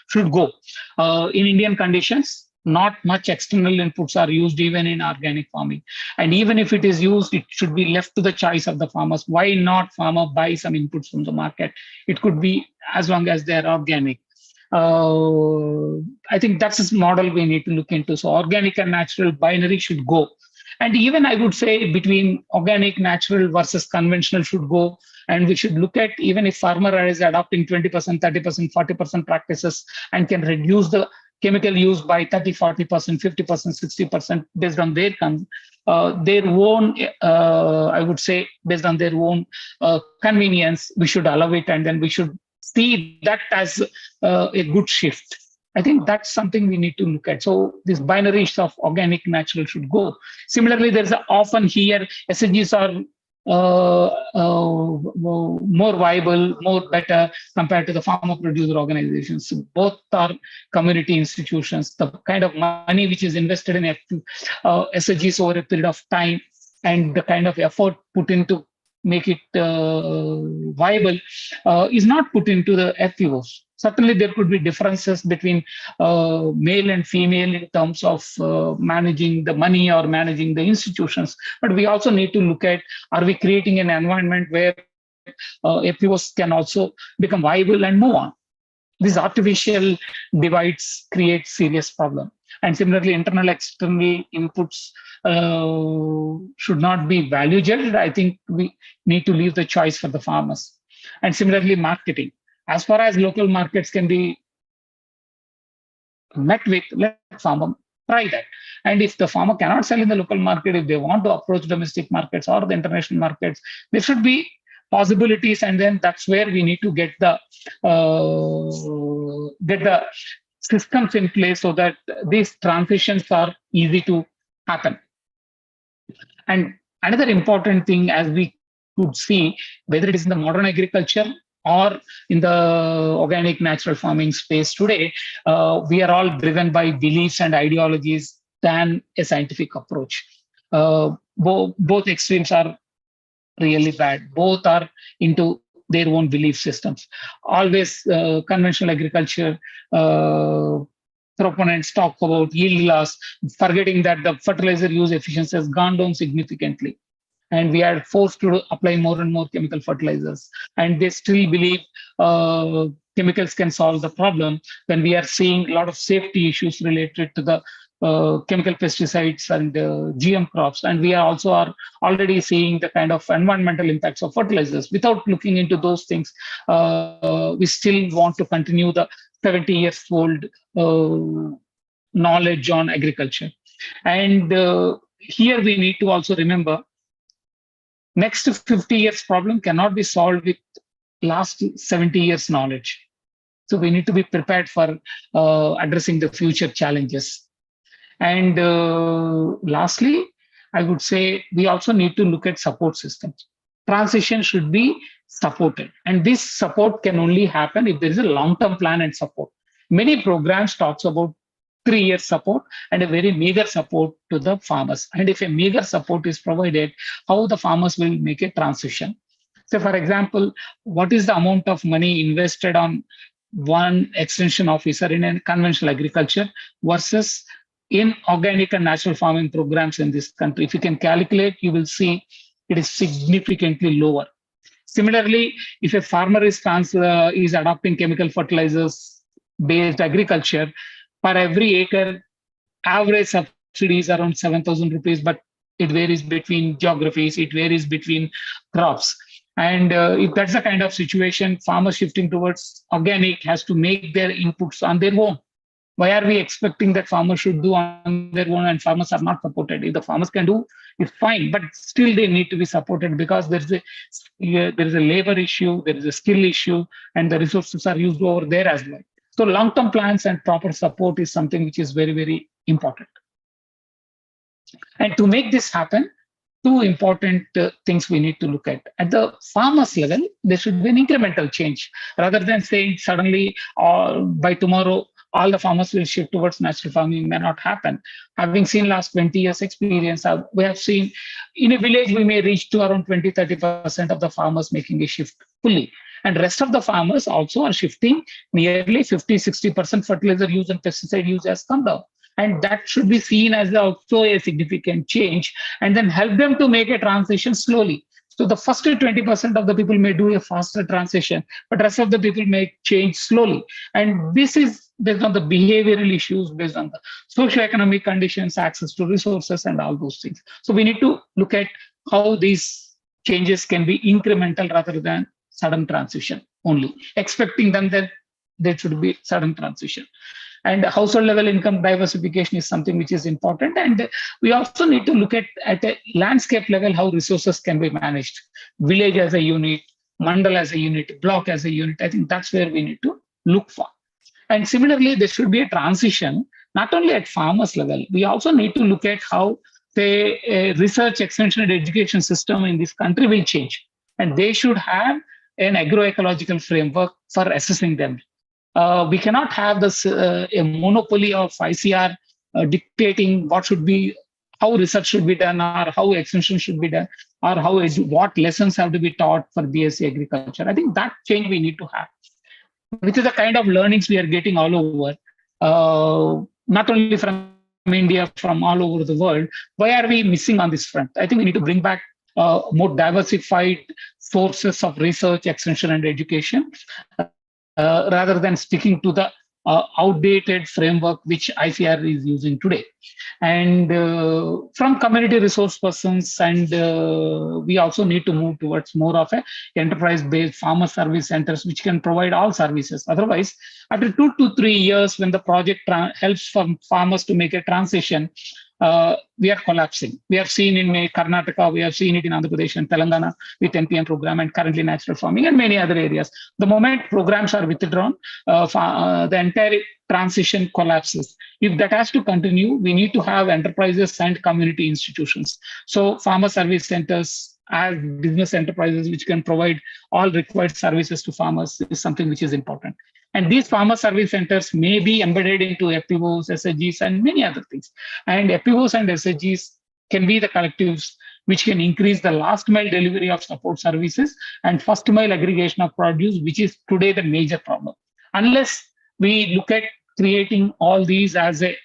[SPEAKER 2] should go. In Indian conditions, not much external inputs are used even in organic farming. And even if it is used, it should be left to the choice of the farmers. Why not farmer buy some inputs from the market? It could be as long as they're organic. I think that's a model we need to look into. So organic and natural binary should go. And even I would say between organic, natural versus conventional should go. And we should look at even if farmer is adopting 20%, 30%, 40% practices and can reduce the chemical use by 30, 40%, 50%, 60% based on their own, I would say, based on their own convenience, we should allow it, and then we should see that as a good shift. I think that's something we need to look at. So these binaries of organic, natural should go. Similarly, there's often here SHGs are more viable, more better compared to the farmer producer organizations. So both are community institutions. The kind of money which is invested in SHGs over a period of time and the kind of effort put into make it viable is not put into the FPOs. Certainly, there could be differences between male and female in terms of managing the money or managing the institutions. But we also need to look at, are we creating an environment where FPOs can also become viable and move on? These artificial divides create serious problem. And similarly, internal, external inputs should not be value judged. I think we need to leave the choice for the farmers. And similarly, marketing. As far as local markets can be met with, let farmer try that. And if the farmer cannot sell in the local market, if they want to approach domestic markets or the international markets, there should be possibilities, and then that's where we need to get the systems in place so that these transitions are easy to happen. And another important thing, as we could see, whether it is in the modern agriculture or in the organic natural farming space today, we are all driven by beliefs and ideologies than a scientific approach. Both extremes are really bad. Both are into their own belief systems. Always conventional agriculture proponents talk about yield loss, forgetting that the fertilizer use efficiency has gone down significantly. And we are forced to apply more and more chemical fertilizers. And they still believe chemicals can solve the problem when we are seeing a lot of safety issues related to the chemical pesticides and GM crops. And we are already seeing the kind of environmental impacts of fertilizers. Without looking into those things, we still want to continue the 70 years old knowledge on agriculture. And here we need to also remember, next 50 years problem cannot be solved with last 70 years knowledge. So we need to be prepared for addressing the future challenges. And lastly, I would say we also need to look at support systems. Transition should be supported. And this support can only happen if there is a long-term plan and support. Many programs talks about 3-year support and a very meager support to the farmers. And if a meager support is provided, how the farmers will make a transition? So for example, what is the amount of money invested on one extension officer in a conventional agriculture versus in organic and natural farming programs in this country? If you can calculate, you will see it is significantly lower. Similarly, if a farmer is adopting chemical fertilizers based agriculture, per every acre, average subsidy is around 7,000 rupees, but it varies between geographies, it varies between crops. And if that's the kind of situation, farmers shifting towards organic has to make their inputs on their own. Why are we expecting that farmers should do on their own and farmers are not supported? If the farmers can do, it's fine, but still they need to be supported because there is a labor issue, there is a skill issue, and the resources are used over there as well. So long-term plans and proper support is something which is very, very important. And to make this happen, two important things we need to look at. At the farmers level, there should be an incremental change rather than saying suddenly by tomorrow, all the farmers will shift towards natural farming. May not happen. Having seen last 20 years experience, we have seen in a village, we may reach to around 20-30% of the farmers making a shift fully. And rest of the farmers also are shifting. Nearly 50-60% fertilizer use and pesticide use has come down. And that should be seen as also a significant change, and then help them to make a transition slowly. So the first 20% of the people may do a faster transition, but rest of the people may change slowly. And this is based on the behavioral issues, based on the socioeconomic conditions, access to resources, and all those things. So we need to look at how these changes can be incremental rather than sudden transition only, expecting them that there should be sudden transition. And household level income diversification is something which is important. And we also need to look at a landscape level, how resources can be managed. Village as a unit, mandal as a unit, block as a unit. I think that's where we need to look for. And similarly, there should be a transition, not only at farmers level, we also need to look at how the research, extension, and education system in this country will change. And they should have an agroecological framework for assessing them. We cannot have this a monopoly of ICR dictating what should be, how research should be done, or how extension should be done, or what lessons have to be taught for BSc agriculture. I think that change we need to have, which is the kind of learnings we are getting all over, not only from India, from all over the world. Why are we missing on this front? I think we need to bring back more diversified sources of research, extension, and education. Rather than sticking to the outdated framework which ICR is using today. And from community resource persons, and we also need to move towards more of a enterprise-based farmer service centers which can provide all services. Otherwise, after 2 to 3 years, when the project helps farmers to make a transition, we are collapsing. We have seen in Karnataka, we have seen it in Andhra Pradesh and Telangana with NPM program and currently natural farming and many other areas. The moment programs are withdrawn, the entire transition collapses. If that has to continue, we need to have enterprises and community institutions. So farmer service centers as business enterprises which can provide all required services to farmers is something which is important. And these farmer service centers may be embedded into FPOs, SHGs, and many other things. And FPOs and SHGs can be the collectives which can increase the last mile delivery of support services and first mile aggregation of produce, which is today the major problem. Unless we look at creating all these as a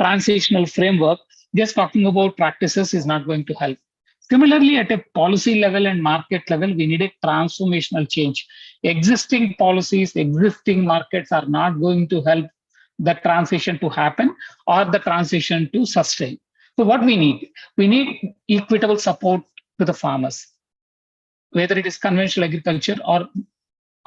[SPEAKER 2] transitional framework, just talking about practices is not going to help. Similarly, at a policy level and market level, we need a transformational change. Existing policies, existing markets are not going to help the transition to happen or the transition to sustain. So what we need equitable support to the farmers, whether it is conventional agriculture or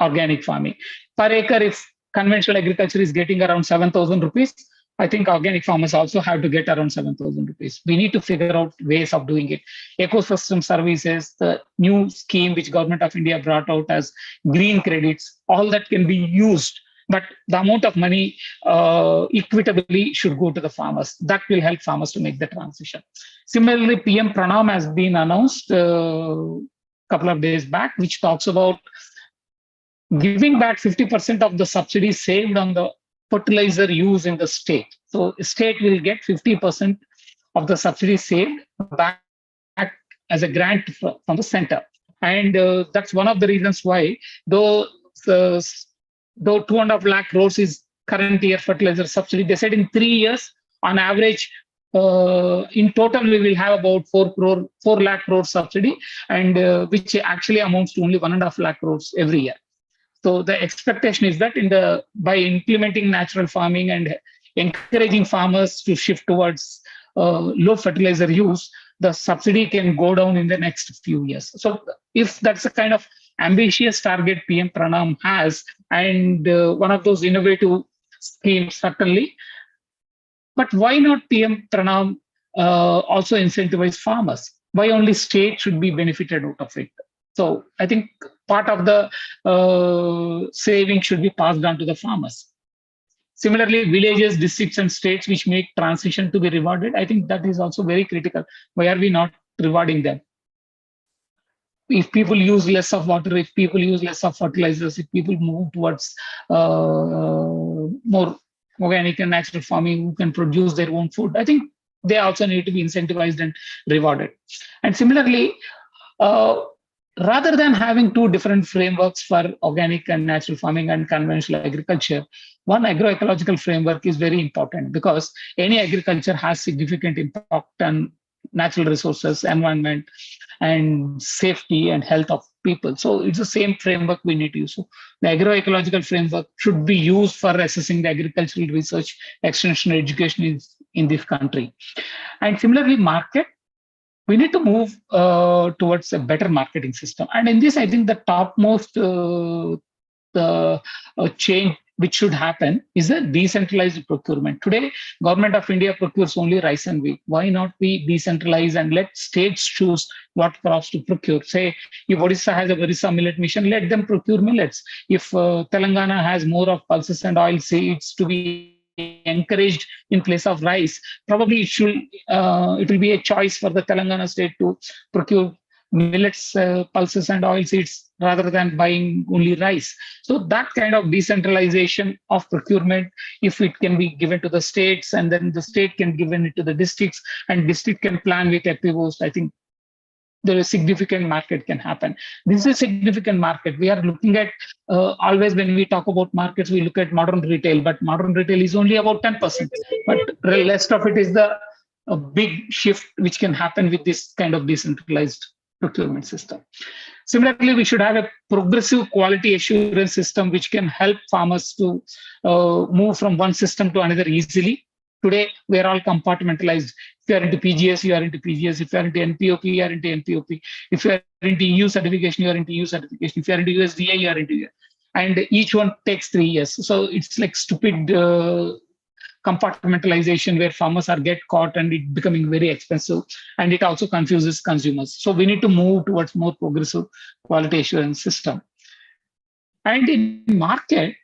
[SPEAKER 2] organic farming. Per acre, if conventional agriculture is getting around 7,000 rupees, I think organic farmers also have to get around 7,000 rupees. We need to figure out ways of doing it. Ecosystem services, the new scheme which Government of India brought out as green credits, all that can be used, but the amount of money equitably should go to the farmers. That will help farmers to make the transition. Similarly, PM Pranam has been announced a couple of days back, which talks about giving back 50% of the subsidies saved on the fertilizer use in the state. So state will get 50% of the subsidy saved back as a grant from the center. And that's one of the reasons why, though 2.5 lakh crores is current year fertilizer subsidy, they said in 3 years, on average, in total, we will have about 4 lakh crore subsidy, and which actually amounts to only 1.5 lakh crores every year. So the expectation is that by implementing natural farming and encouraging farmers to shift towards low fertilizer use, the subsidy can go down in the next few years. So if that's the kind of ambitious target PM Pranam has, and one of those innovative schemes, certainly. But why not PM Pranam also incentivize farmers? Why only state should be benefited out of it? So I think part of the saving should be passed on to the farmers. Similarly, villages, districts, and states which make transition to be rewarded, I think that is also very critical. Why are we not rewarding them? If people use less of water, if people use less of fertilizers, if people move towards more organic and natural farming, who can produce their own food, I think they also need to be incentivized and rewarded. And similarly, rather than having two different frameworks for organic and natural farming and conventional agriculture, one agroecological framework is very important, because any agriculture has significant impact on natural resources, environment, and safety and health of people. So it's the same framework we need to use. So the agroecological framework should be used for assessing the agricultural research, extension, education in this country. And similarly, market, we need to move towards a better marketing system. And in this, I think the topmost change which should happen is a decentralized procurement. Today, Government of India procures only rice and wheat. Why not we decentralize and let states choose what crops to procure? Say, if Odisha has a Orissa millet mission, let them procure millets. If Telangana has more of pulses and oil seeds to be encouraged in place of rice, probably it will be a choice for the Telangana state to procure millets, pulses, and oil seeds rather than buying only rice. So that kind of decentralization of procurement, if it can be given to the states, and then the state can give it to the districts, and district can plan with FPOs, I think there is significant market can happen. This is a significant market. We are looking at, always when we talk about markets, we look at modern retail, but modern retail is only about 10%. But the rest of it is a big shift which can happen with this kind of decentralized procurement system. Similarly, we should have a progressive quality assurance system which can help farmers to move from one system to another easily. Today, we are all compartmentalized. If you are into PGS, you are into PGS. If you are into NPOP, you are into NPOP. If you are into EU certification, you are into EU certification. If you are into USDA, you are into USDA. And each one takes 3 years. So it's like stupid compartmentalization where farmers are get caught and it becoming very expensive, and it also confuses consumers. So we need to move towards more progressive quality assurance system. And in market,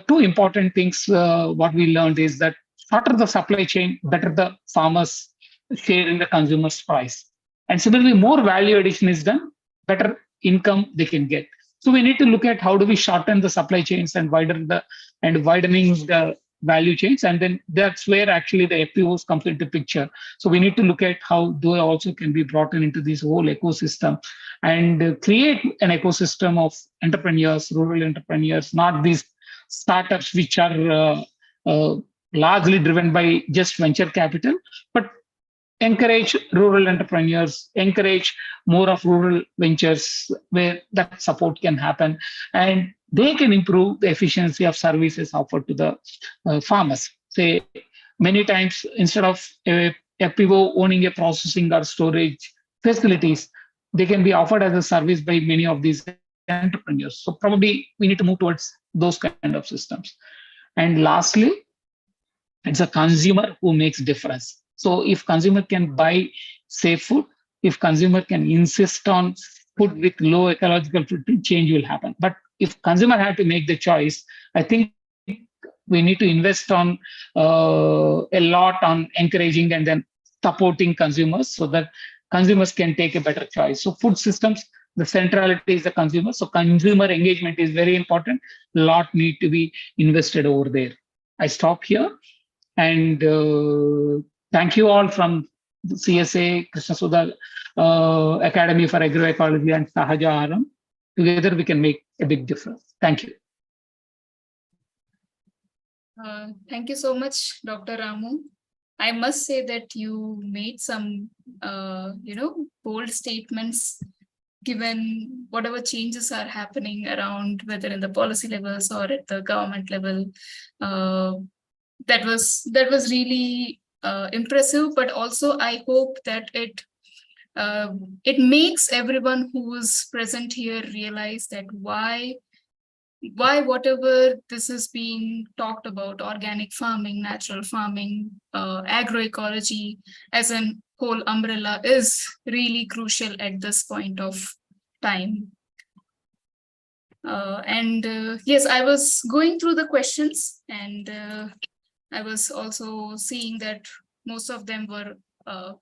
[SPEAKER 2] two important things what we learned is that shorter the supply chain, better the farmers share in the consumer's price. And similarly, more value addition is done, better income they can get. So we need to look at how do we shorten the supply chains and widening the value chains, and then that's where actually the FPOs comes into picture. So we need to look at how they also can be brought in into this whole ecosystem and create an ecosystem of entrepreneurs, rural entrepreneurs, not these startups which are largely driven by just venture capital, but encourage rural entrepreneurs, encourage more of rural ventures where that support can happen, and they can improve the efficiency of services offered to the farmers. Say, many times instead of a FPO owning a processing or storage facilities, they can be offered as a service by many of these entrepreneurs. So probably we need to move towards those kind of systems. And lastly, it's a consumer who makes difference. So if consumer can buy safe food, if consumer can insist on food with low ecological footprint, change will happen. But if consumer had to make the choice, I think we need to invest on a lot on encouraging and then supporting consumers so that consumers can take a better choice. So food systems, the centrality is the consumer. So consumer engagement is very important. A lot need to be invested over there. I stop here. And thank you all from the CSA, Krishna Sudha Academy for Agroecology and Sahaja Aharam. Together we can make a big difference. Thank you.
[SPEAKER 1] Thank you so much, Dr. Ramu. I must say that you made some, bold statements given whatever changes are happening around, whether in the policy levels or at the government level. That was really impressive, but also I hope that it makes everyone who is present here realize that why whatever this is being talked about, organic farming, natural farming, agroecology as a whole umbrella is really crucial at this point of time. Yes, I was going through the questions, and I was also seeing that most of them were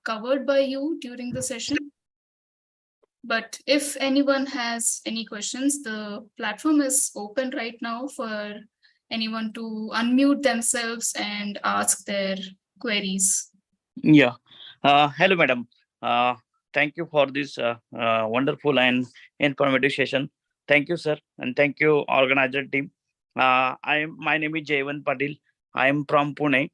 [SPEAKER 1] covered by you during the session. But if anyone has any questions, the platform is open right now for anyone to unmute themselves and ask their queries.
[SPEAKER 3] Yeah. Hello, madam. Thank you for this wonderful and informative session. Thank you, sir, and thank you, organizer team. My name is Jayvan Patil. I am from Pune.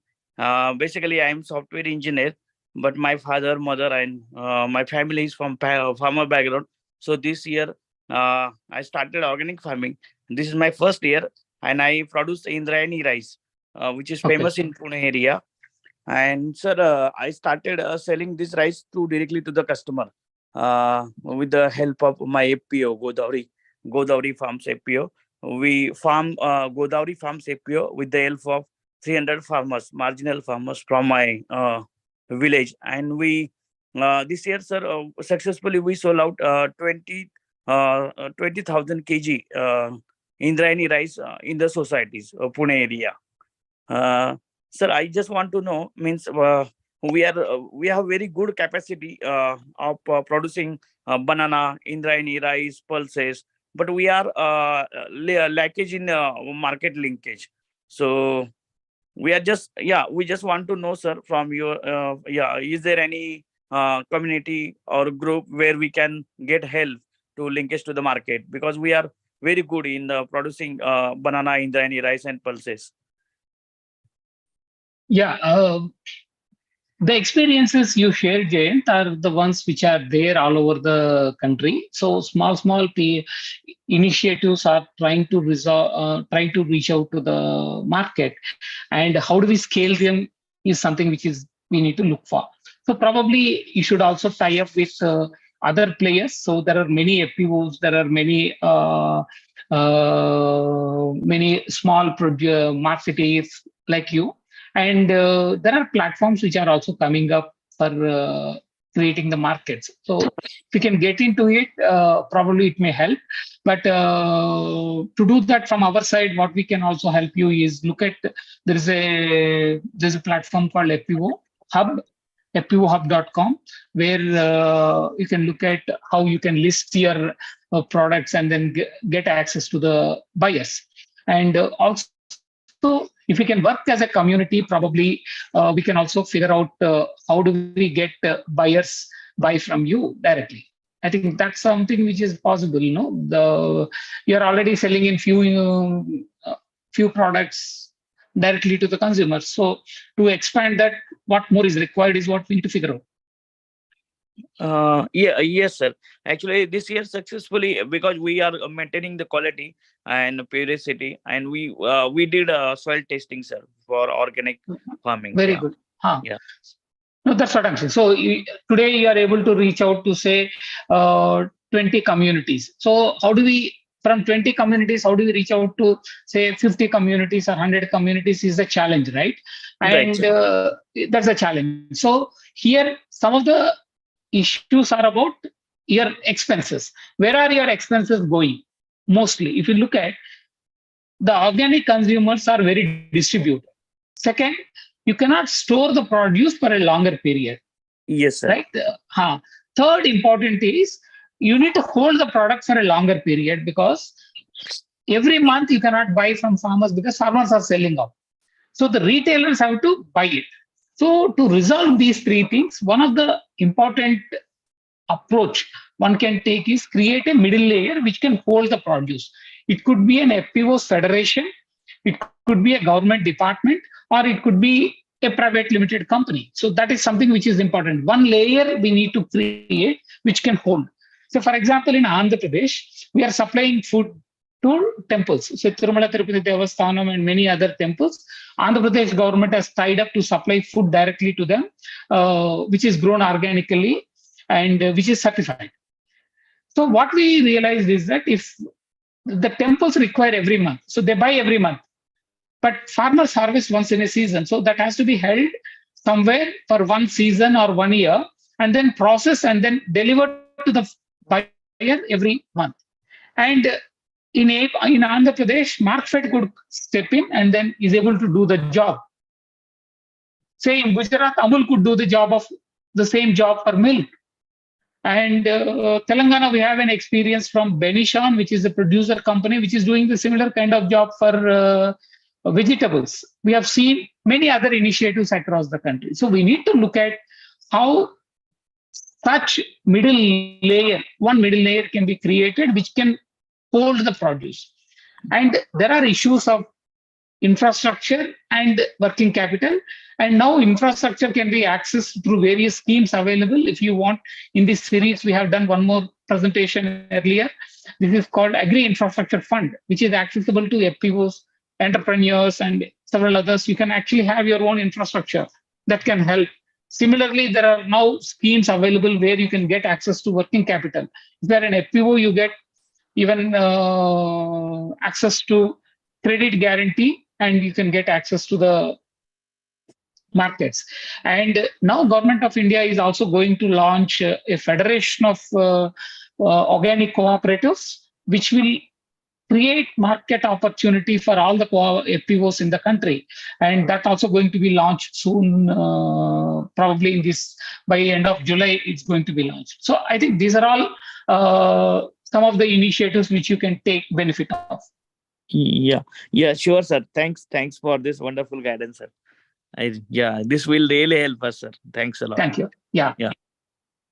[SPEAKER 3] Basically, I am software engineer, but my father, mother, and my family is from farmer background. So this year, I started organic farming. This is my first year, and I produce Indrayani rice, which is famous in Pune area. And sir, I started selling this rice directly to the customer with the help of my FPO, Godavari Farms FPO. We farm Godavari Farms FPO with the help of 300 farmers, marginal farmers from my village. And we this year, sir, successfully we sold out 20,000 kg Indrayani rice in the societies of Pune area. Sir, I just want to know, means we have very good capacity of producing banana, Indrayani rice, pulses, but we are lackage in market linkage. So we just want to know, sir, from your is there any community or group where we can get help to linkage to the market, because we are very good in producing banana, Indrayani rice and pulses.
[SPEAKER 2] Yeah, the experiences you shared, Jayant, are the ones which are there all over the country. So small initiatives are trying to reach out to the market, and how do we scale them is something which is we need to look for. So probably you should also tie up with other players. So there are many FPOs, there are many small marketeers like you. And there are platforms which are also coming up for creating the markets. So if we can get into it, probably it may help. But to do that from our side, what we can also help you is look at, there's a platform called FPO Hub, fpohub.com, where you can look at how you can list your products and then get access to the buyers. And also, if we can work as a community, probably we can also figure out how do we get buyers buy from you directly. I think that's something which is possible. You're already selling in few products directly to the consumers. So to expand that, what more is required is what we need to figure out.
[SPEAKER 3] Yes, sir. Actually, this year successfully, because we are maintaining the quality and purity, and we did soil testing, sir, for organic farming.
[SPEAKER 2] Very
[SPEAKER 3] Yeah.
[SPEAKER 2] good. Huh.
[SPEAKER 3] Yeah.
[SPEAKER 2] No, that's what I'm saying. So today you are able to reach out to say 20 communities. So how do we, from 20 communities, how do we reach out to say 50 communities or 100 communities is a challenge, right?
[SPEAKER 3] Right,
[SPEAKER 2] And
[SPEAKER 3] sir.
[SPEAKER 2] that's a challenge. So here, some of the issues are about your expenses. Where are your expenses going? Mostly, if you look at the organic consumers are very distributed. Second, you cannot store the produce for a longer period,
[SPEAKER 3] Yes, sir.
[SPEAKER 2] right? Third important is you need to hold the product for a longer period, because every month you cannot buy from farmers because farmers are selling off. So the retailers have to buy it. So to resolve these three things, one of the important approach one can take is create a middle layer which can hold the produce. It could be an FPO's federation, it could be a government department, or it could be a private limited company. So that is something which is important. One layer we need to create which can hold. So for example, in Andhra Pradesh, we are supplying food to temples. So Tirumala Tirupati Devasthanam and many other temples. Andhra Pradesh government has tied up to supply food directly to them, which is grown organically and which is certified. So what we realized is that if the temples require every month, so they buy every month, but farmers harvest once in a season. So that has to be held somewhere for one season or 1 year, and then processed and then delivered to the buyer every month. And in Andhra Pradesh, Markfed could step in and then is able to do the job. Say in Gujarat, Amul could do the job of the same job for milk. And Telangana, we have an experience from Benishan, which is a producer company, which is doing the similar kind of job for vegetables. We have seen many other initiatives across the country. So we need to look at how such one middle layer can be created, which can hold the produce. And there are issues of infrastructure and working capital. And now infrastructure can be accessed through various schemes available. If you want, in this series, we have done one more presentation earlier. This is called Agri Infrastructure Fund, which is accessible to FPOs, entrepreneurs, and several others. You can actually have your own infrastructure that can help. Similarly, there are now schemes available where you can get access to working capital. If you're an FPO, you get even access to credit guarantee, and you can get access to the markets. And now Government of India is also going to launch a federation of organic cooperatives, which will create market opportunity for all the FPOs in the country. And that's also going to be launched soon, probably in this, by end of July, it's going to be launched. So I think these are all some of the initiatives which you can take benefit of.
[SPEAKER 3] Yeah, sure, sir. Thanks for this wonderful guidance, sir. This will really help us, sir. Thanks a lot.
[SPEAKER 2] Thank you. Yeah.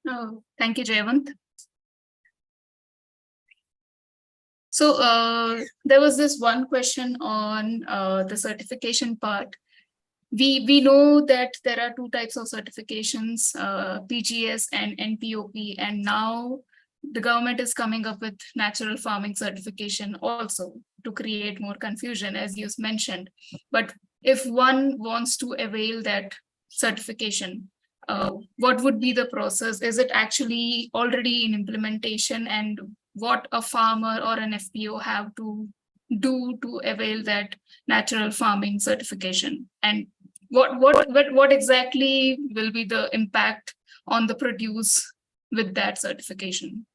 [SPEAKER 1] Oh, thank you, Jayavant. So there was this one question on the certification part. We know that there are two types of certifications, PGS and NPOP, and now the government is coming up with natural farming certification also to create more confusion, as you mentioned. But if one wants to avail that certification, what would be the process? Is it actually already in implementation, and what a farmer or an FPO have to do to avail that natural farming certification? And what exactly will be the impact on the produce with that certification?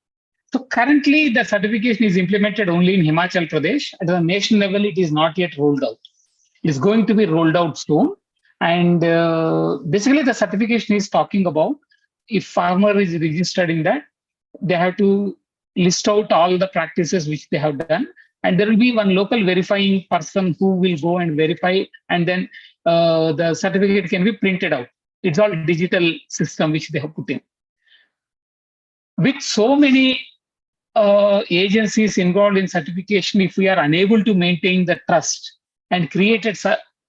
[SPEAKER 2] So currently, the certification is implemented only in Himachal Pradesh. At the nation level, it is not yet rolled out. It's going to be rolled out soon. And basically, the certification is talking about if farmer is registered in that, they have to list out all the practices which they have done. And there will be one local verifying person who will go and verify, and then the certificate can be printed out. It's all digital system which they have put in. With so many agencies involved in certification, if we are unable to maintain the trust and created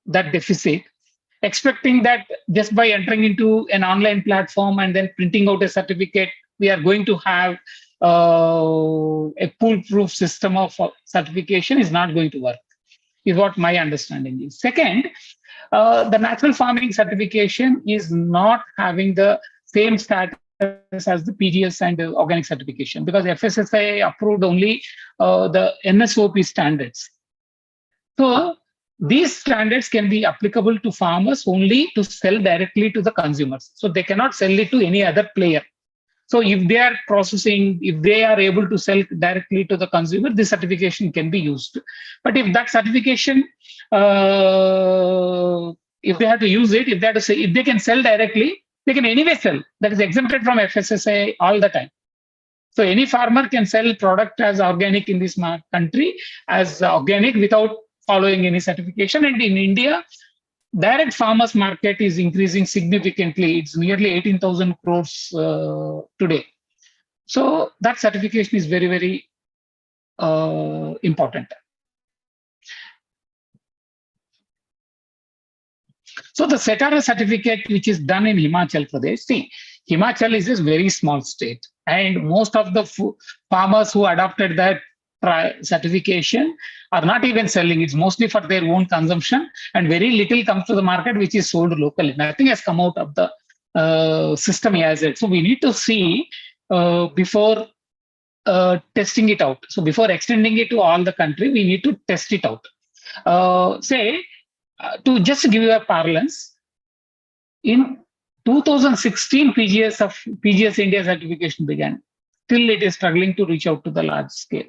[SPEAKER 2] that deficit, expecting that just by entering into an online platform and then printing out a certificate, we are going to have a foolproof system of certification is not going to work, is what my understanding is. Second, the natural farming certification is not having the same status as the PGS and organic certification, because FSSAI approved only the NSOP standards. So these standards can be applicable to farmers only to sell directly to the consumers. So they cannot sell it to any other player. So if they are processing, if they are able to sell directly to the consumer, this certification can be used. But if that certification, if they have to use it, if they have to say, if they can sell directly, they can anyway sell. That is exempted from FSSAI all the time. So any farmer can sell product as organic in this country as organic without following any certification. And in India, direct farmers market is increasing significantly. It's nearly 18,000 crores today. So that certification is very, very important. So the Setara certificate, which is done in Himachal Pradesh, see, Himachal is a very small state, and most of the farmers who adopted that certification are not even selling. It's mostly for their own consumption, and very little comes to the market, which is sold locally. Nothing has come out of the system as it. So we need to see before testing it out. So before extending it to all the country, we need to test it out. To just give you a parlance, in 2016, PGS India certification began. Still, it is struggling to reach out to the large scale.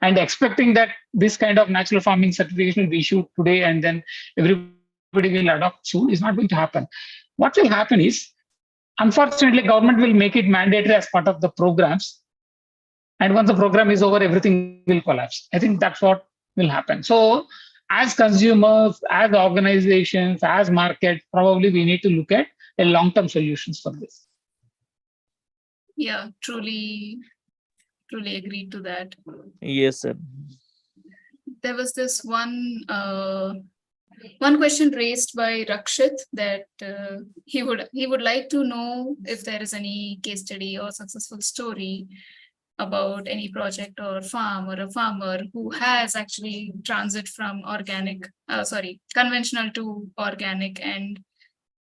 [SPEAKER 2] And expecting that this kind of natural farming certification will be issued today and then everybody will adopt soon is not going to happen. What will happen is, unfortunately, government will make it mandatory as part of the programs. And once the program is over, everything will collapse. I think that's what will happen. So as consumers, as organizations, as market, probably we need to look at a long-term solutions for this.
[SPEAKER 1] Yeah, truly agreed to that.
[SPEAKER 3] Yes, sir.
[SPEAKER 1] There was this one question raised by Rakshit that he would like to know if there is any case study or successful story about any project or farm or a farmer who has actually transit from conventional to organic, and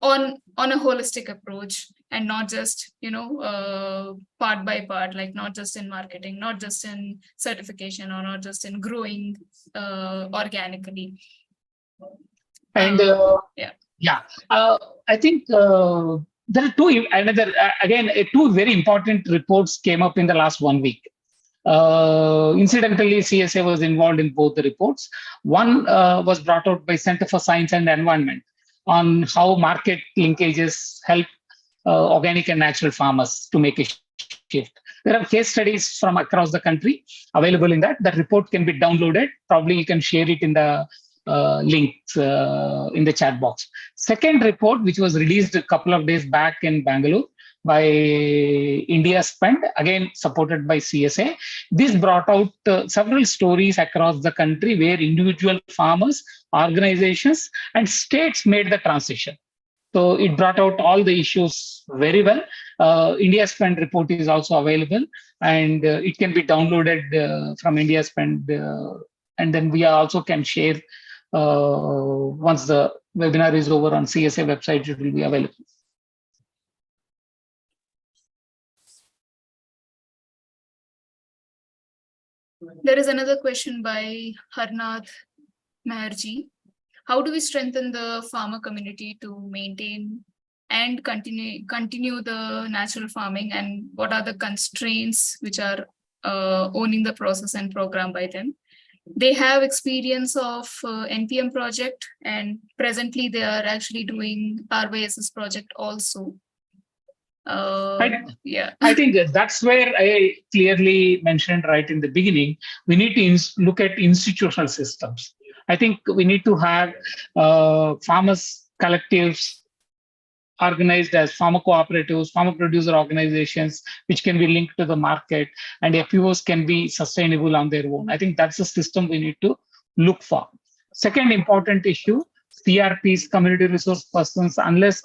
[SPEAKER 1] on a holistic approach, and not just part by part, like not just in marketing, not just in certification, or not just in growing organically.
[SPEAKER 2] And I think there are two very important reports came up in the last 1 week. Incidentally, CSA was involved in both the reports. One was brought out by Center for Science and Environment on how market linkages help organic and natural farmers to make a shift. There are case studies from across the country available in that. That report can be downloaded. Probably you can share it in the links in the chat box. Second report, which was released a couple of days back in Bangalore by India Spend, again supported by CSA. This brought out several stories across the country where individual farmers, organizations, and states made the transition. So it brought out all the issues very well. India Spend report is also available, and it can be downloaded from India Spend, and then we also can share once the webinar is over on CSA website. It will be available.
[SPEAKER 1] There is another question by Harnath Maharji. how do we strengthen the farmer community to maintain and continue the natural farming, and what are the constraints which are owning the process and program by them? They have experience of NPM project, and presently they are actually doing RYSS project also. Yeah.
[SPEAKER 2] I think that's where I clearly mentioned right in the beginning, we need to look at institutional systems. I think we need to have farmers collectives organized as farmer cooperatives, farmer producer organizations, which can be linked to the market, and FPOs can be sustainable on their own. I think that's the system we need to look for. Second important issue, CRPs, community resource persons, unless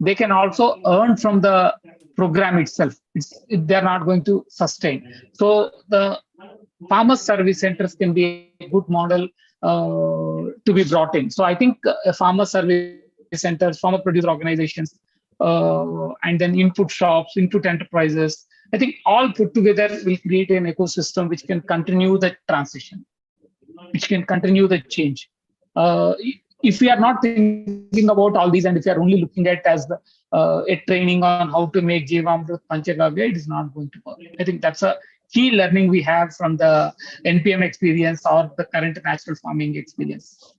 [SPEAKER 2] they can also earn from the program itself, they're not going to sustain. So the farmer service centers can be a good model to be brought in. So I think farmer service centers, farmer producer organizations, and then input shops, input enterprises, I think all put together will create an ecosystem which can continue the transition, which can continue the change. If we are not thinking about all these, and if we are only looking at as a training on how to make Jivamrut Panchagavya, it is not going to work. I think that's a key learning we have from the NPM experience or the current natural farming experience.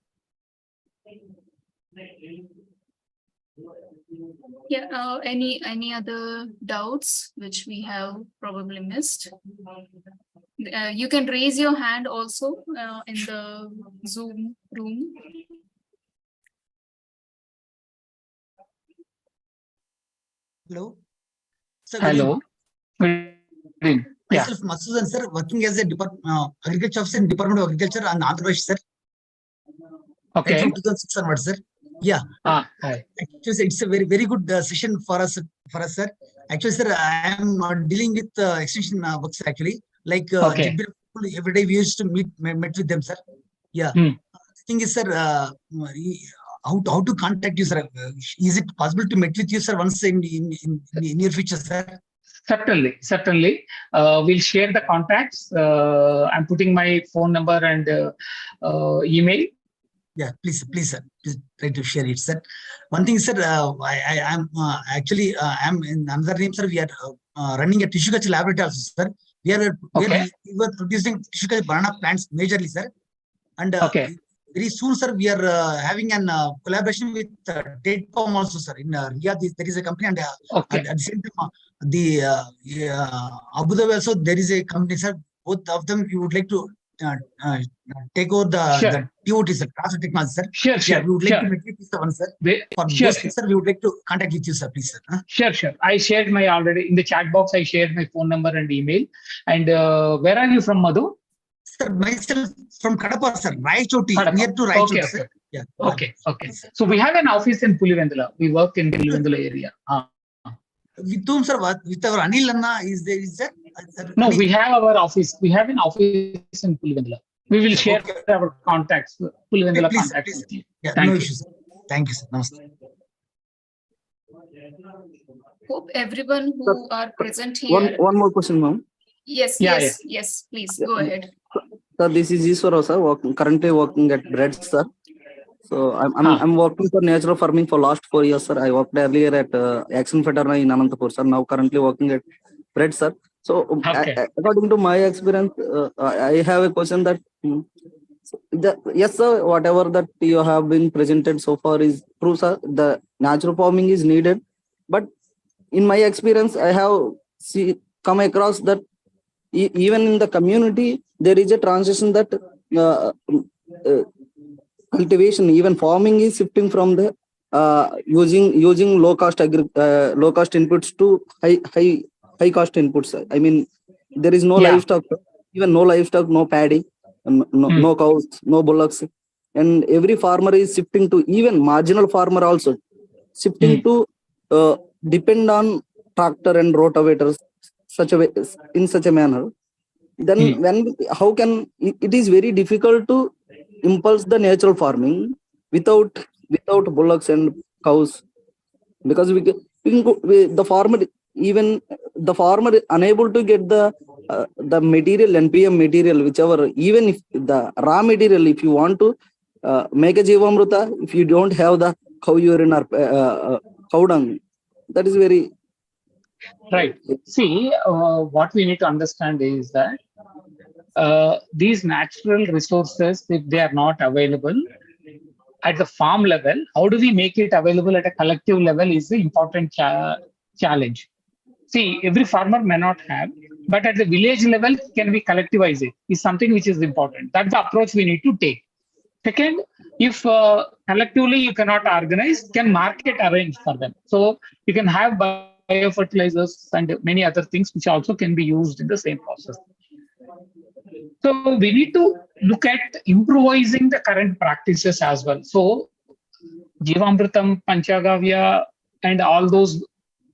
[SPEAKER 1] Yeah, any other doubts which we have probably missed? You can raise your hand also in the Zoom room.
[SPEAKER 4] Hello. Sir,
[SPEAKER 2] Hello. Good evening.
[SPEAKER 4] Myself, Masudan, sir, working as a agriculture officer in Department of Agriculture and Andhra Pradesh, sir.
[SPEAKER 2] Okay.
[SPEAKER 4] Right from 2006 onwards, sir. Yeah.
[SPEAKER 2] Hi.
[SPEAKER 4] Actually, it's a very good session for us, sir. Actually, sir, I am dealing with extension works actually. Like
[SPEAKER 2] Okay.
[SPEAKER 4] every day we used to met with them, sir. Yeah. The thing is, sir, how to contact you, sir? Is it possible to meet with you, sir, once in near future, sir?
[SPEAKER 2] Certainly. We'll share the contacts. I'm putting my phone number and email.
[SPEAKER 4] Yeah, please, sir. Please try to share it, sir. One thing, sir, I am actually I'm in another name, sir. We are running a tissue culture laboratory also, sir. We were producing tissue culture banana plants majorly, sir. And very soon, sir, we are having an collaboration with Date Palm also, sir. In Riyadh, there is a company, and at the same time, Abu Dhabi also there is a company, sir. Both of them, we would like to take over the TOT, sir, transfer technology, sir.
[SPEAKER 2] Sure.
[SPEAKER 4] We would like to meet with you, sir. For those, sir, we would like to contact with you, sir, please, sir.
[SPEAKER 2] Sure. I shared my already in the chat box. I shared my phone number and email. And where are you from, Madhu?
[SPEAKER 4] Sir, myself from Kadapa, sir. Raichoti, near to Raichoti, sir. Yeah.
[SPEAKER 2] Okay. So we have an office in Pulivendula. We work in Pulivendula area.
[SPEAKER 4] With whom, sir? With our Anil Anna is there?
[SPEAKER 2] No, we have our office. We have an office in Pulivendula. We will share our contacts, Pulivendula contacts.
[SPEAKER 4] Please. Yeah, no issues. Thank you, sir. Namaste.
[SPEAKER 1] Hope everyone who are present here.
[SPEAKER 5] One more question, ma'am.
[SPEAKER 1] Yes, please go ahead.
[SPEAKER 5] Sir, this is Iswara, sir. Currently working at Bread, sir. So I'm working for natural farming for last 4 years, sir. I worked earlier at Action Federal in Anantapur, sir. Now currently working at Bread, sir. So according to my experience, I have a question that yes, sir, whatever that you have been presented so far is true, sir. The natural farming is needed, but in my experience, I have come across that even in the community there is a transition that cultivation, even farming, is shifting from the using low cost inputs to high cost inputs. I mean, there is no livestock, even no livestock, no paddy, no cows, no bullocks, and every farmer is shifting to, even marginal farmer also shifting to depend on tractor and rotavators in such a manner. Then how can it is very difficult to impulse the natural farming without bullocks and cows, because the farmer unable to get the material, NPM material, whichever, even if the raw material, if you want to make a Jivamruta if you don't have the cow urine or cow dung. That is very
[SPEAKER 2] Right. See, what we need to understand is that these natural resources, if they are not available at the farm level, how do we make it available at a collective level is the important challenge. See, every farmer may not have, but at the village level, can we collectivize it? Is something which is important. That's the approach we need to take. Second, if collectively you cannot organize, can market arrange for them? So you can have biofertilizers and many other things which also can be used in the same process. So we need to look at improvising the current practices as well. So Jivamritam, Panchagavya, and all those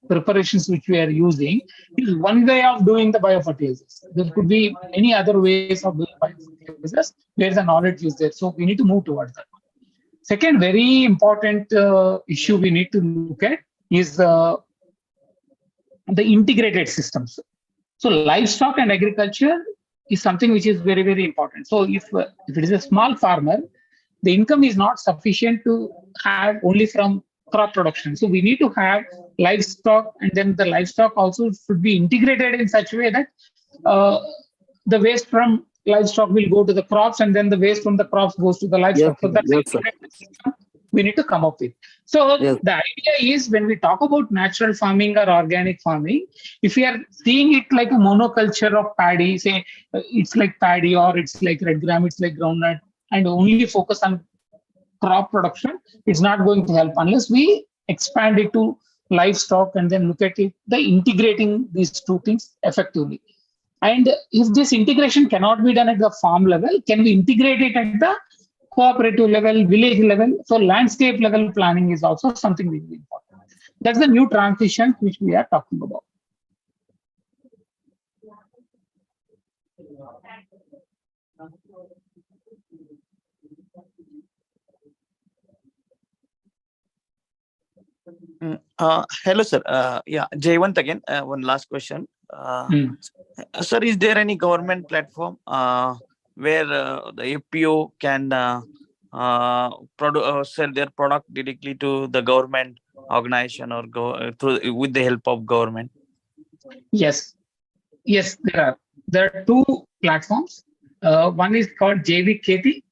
[SPEAKER 2] preparations which we are using is one way of doing the biofertilizers. There could be many other ways of doing biofertilizers where the knowledge is there. So we need to move towards that. Second, very important issue we need to look at is the integrated systems. So livestock and agriculture is something which is very, very important. So if it is a small farmer, the income is not sufficient to have only from crop production. So we need to have livestock, and then the livestock also should be integrated in such a way that the waste from livestock will go to the crops, and then the waste from the crops goes to the livestock.
[SPEAKER 5] Yes,
[SPEAKER 2] so that's
[SPEAKER 5] yes,
[SPEAKER 2] the system we need to come up with. So
[SPEAKER 5] yes.
[SPEAKER 2] the idea is, when we talk about natural farming or organic farming, if we are seeing it like a monoculture of paddy, say it's like paddy or it's like red gram, it's like groundnut, and only focus on crop production, it's not going to help unless we expand it to livestock and then look at it, the integrating these two things effectively. And if this integration cannot be done at the farm level, can we integrate it at the cooperative level, village level? So landscape level planning is also something really important. That's the new transition which we are talking about.
[SPEAKER 3] Hello, sir. Yeah, Jayant again. One last question. Sir, is there any government platform where the FPO can sell their product directly to the government organization or go through with the help of government?
[SPEAKER 2] Yes, yes, there are two platforms. One is called JV KT.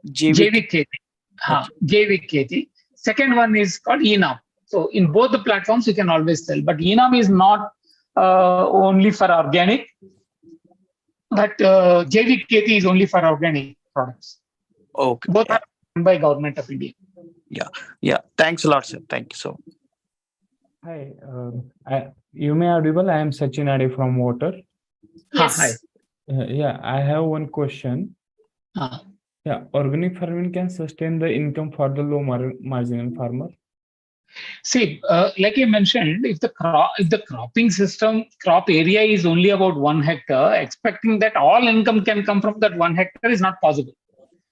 [SPEAKER 2] JV KT. JV KT. Second one is called ENAM. So in both the platforms, you can always sell, but ENAM is not only for organic, but JV KT is only for organic products.
[SPEAKER 3] Okay.
[SPEAKER 2] Both are run by Government of India.
[SPEAKER 3] Yeah. Thanks a lot, sir. Thank you so much.
[SPEAKER 6] Hi, you may audible. I am Sachin Ade from Water.
[SPEAKER 1] Yes.
[SPEAKER 2] Hi.
[SPEAKER 6] Yeah, I have one question. Yeah, organic farming can sustain the income for the low marginal farmer.
[SPEAKER 2] See, like I mentioned, if the cropping system, crop area is only about 1 hectare, expecting that all income can come from that 1 hectare is not possible.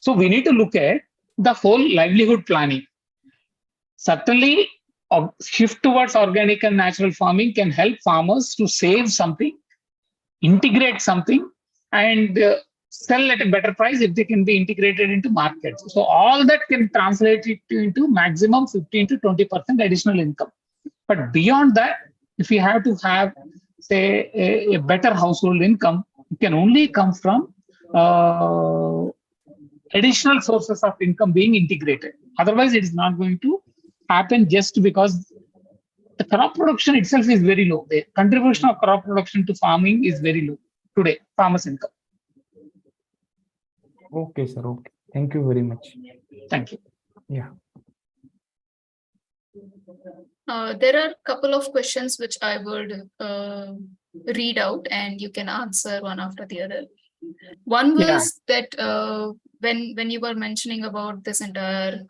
[SPEAKER 2] So we need to look at the whole livelihood planning. Certainly, a shift towards organic and natural farming can help farmers to save something, integrate something, and sell at a better price if they can be integrated into markets. So all that can translate it into maximum 15 to 20% additional income. But beyond that, if you have to have, say, a better household income, it can only come from additional sources of income being integrated. Otherwise, it is not going to happen just because the crop production itself is very low. The contribution of crop production to farming is very low today, farmers' income.
[SPEAKER 6] Okay, sir. Okay. Thank you very much.
[SPEAKER 2] Thank you.
[SPEAKER 6] Yeah.
[SPEAKER 1] There are a couple of questions which I would read out and you can answer one after the other. One was that when you were mentioning about this entire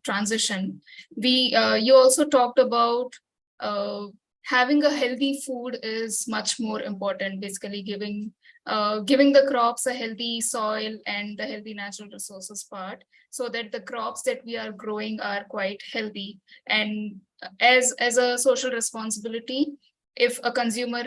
[SPEAKER 1] transition, you also talked about having a healthy food is much more important, basically giving the crops a healthy soil and the healthy natural resources part, so that the crops that we are growing are quite healthy. And as a social responsibility, if a consumer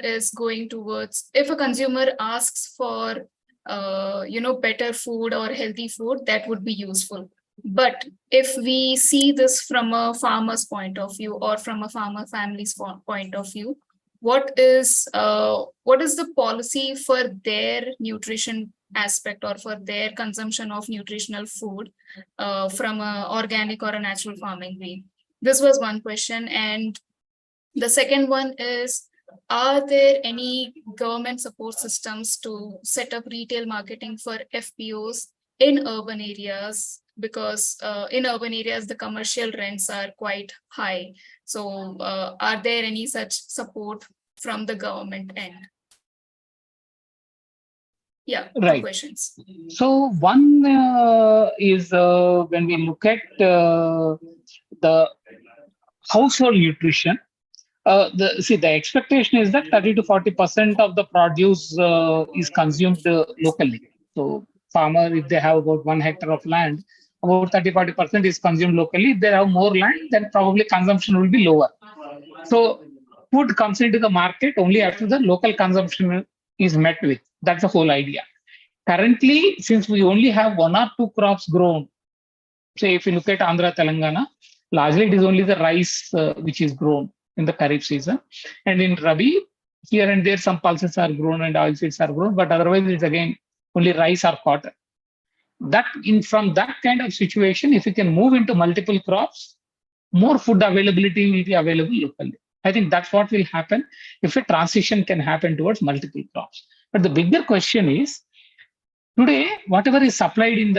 [SPEAKER 1] asks for better food or healthy food, that would be useful. But if we see this from a farmer's point of view or from a farmer family's point of view, what is the policy for their nutrition aspect or for their consumption of nutritional food from a organic or a natural farming way? This was one question. And the second one is, are there any government support systems to set up retail marketing for FPOs in urban areas? Because in urban areas, the commercial rents are quite high. So are there any such support from the government end? Yeah,
[SPEAKER 2] right.
[SPEAKER 1] Two questions.
[SPEAKER 2] So one is when we look at the household nutrition, the expectation is that 30 to 40% of the produce is consumed locally. So farmer, if they have about 1 hectare of land, about 30-40% is consumed locally. If they have more land, then probably consumption will be lower. So food comes into the market only after the local consumption is met with. That's the whole idea. Currently, since we only have 1 or 2 crops grown, say if you look at Andhra, Telangana, largely it is only the rice which is grown in the Kharif season. And in Rabi, here and there some pulses are grown and oilseeds are grown, but otherwise it's again only rice or cotton. From that kind of situation, if you can move into multiple crops, more food availability will be available locally. I think that's what will happen if a transition can happen towards multiple crops. But the bigger question is, today, whatever is supplied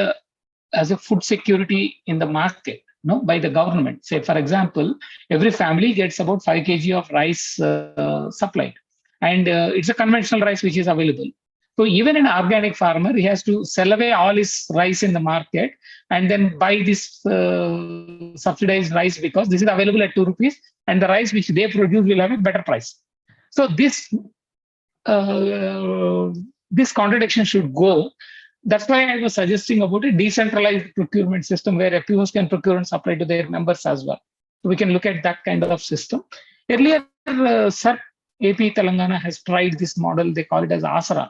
[SPEAKER 2] as a food security in the market, by the government, say for example, every family gets about 5 kg of rice supplied, and it's a conventional rice which is available. So even an organic farmer, he has to sell away all his rice in the market and then buy this subsidized rice because this is available at 2 rupees, and the rice which they produce will have a better price. So this contradiction should go. That's why I was suggesting about a decentralized procurement system where FPOs can procure and supply to their members as well. So we can look at that kind of system. Earlier, SAR AP Telangana has tried this model. They call it as ASRA,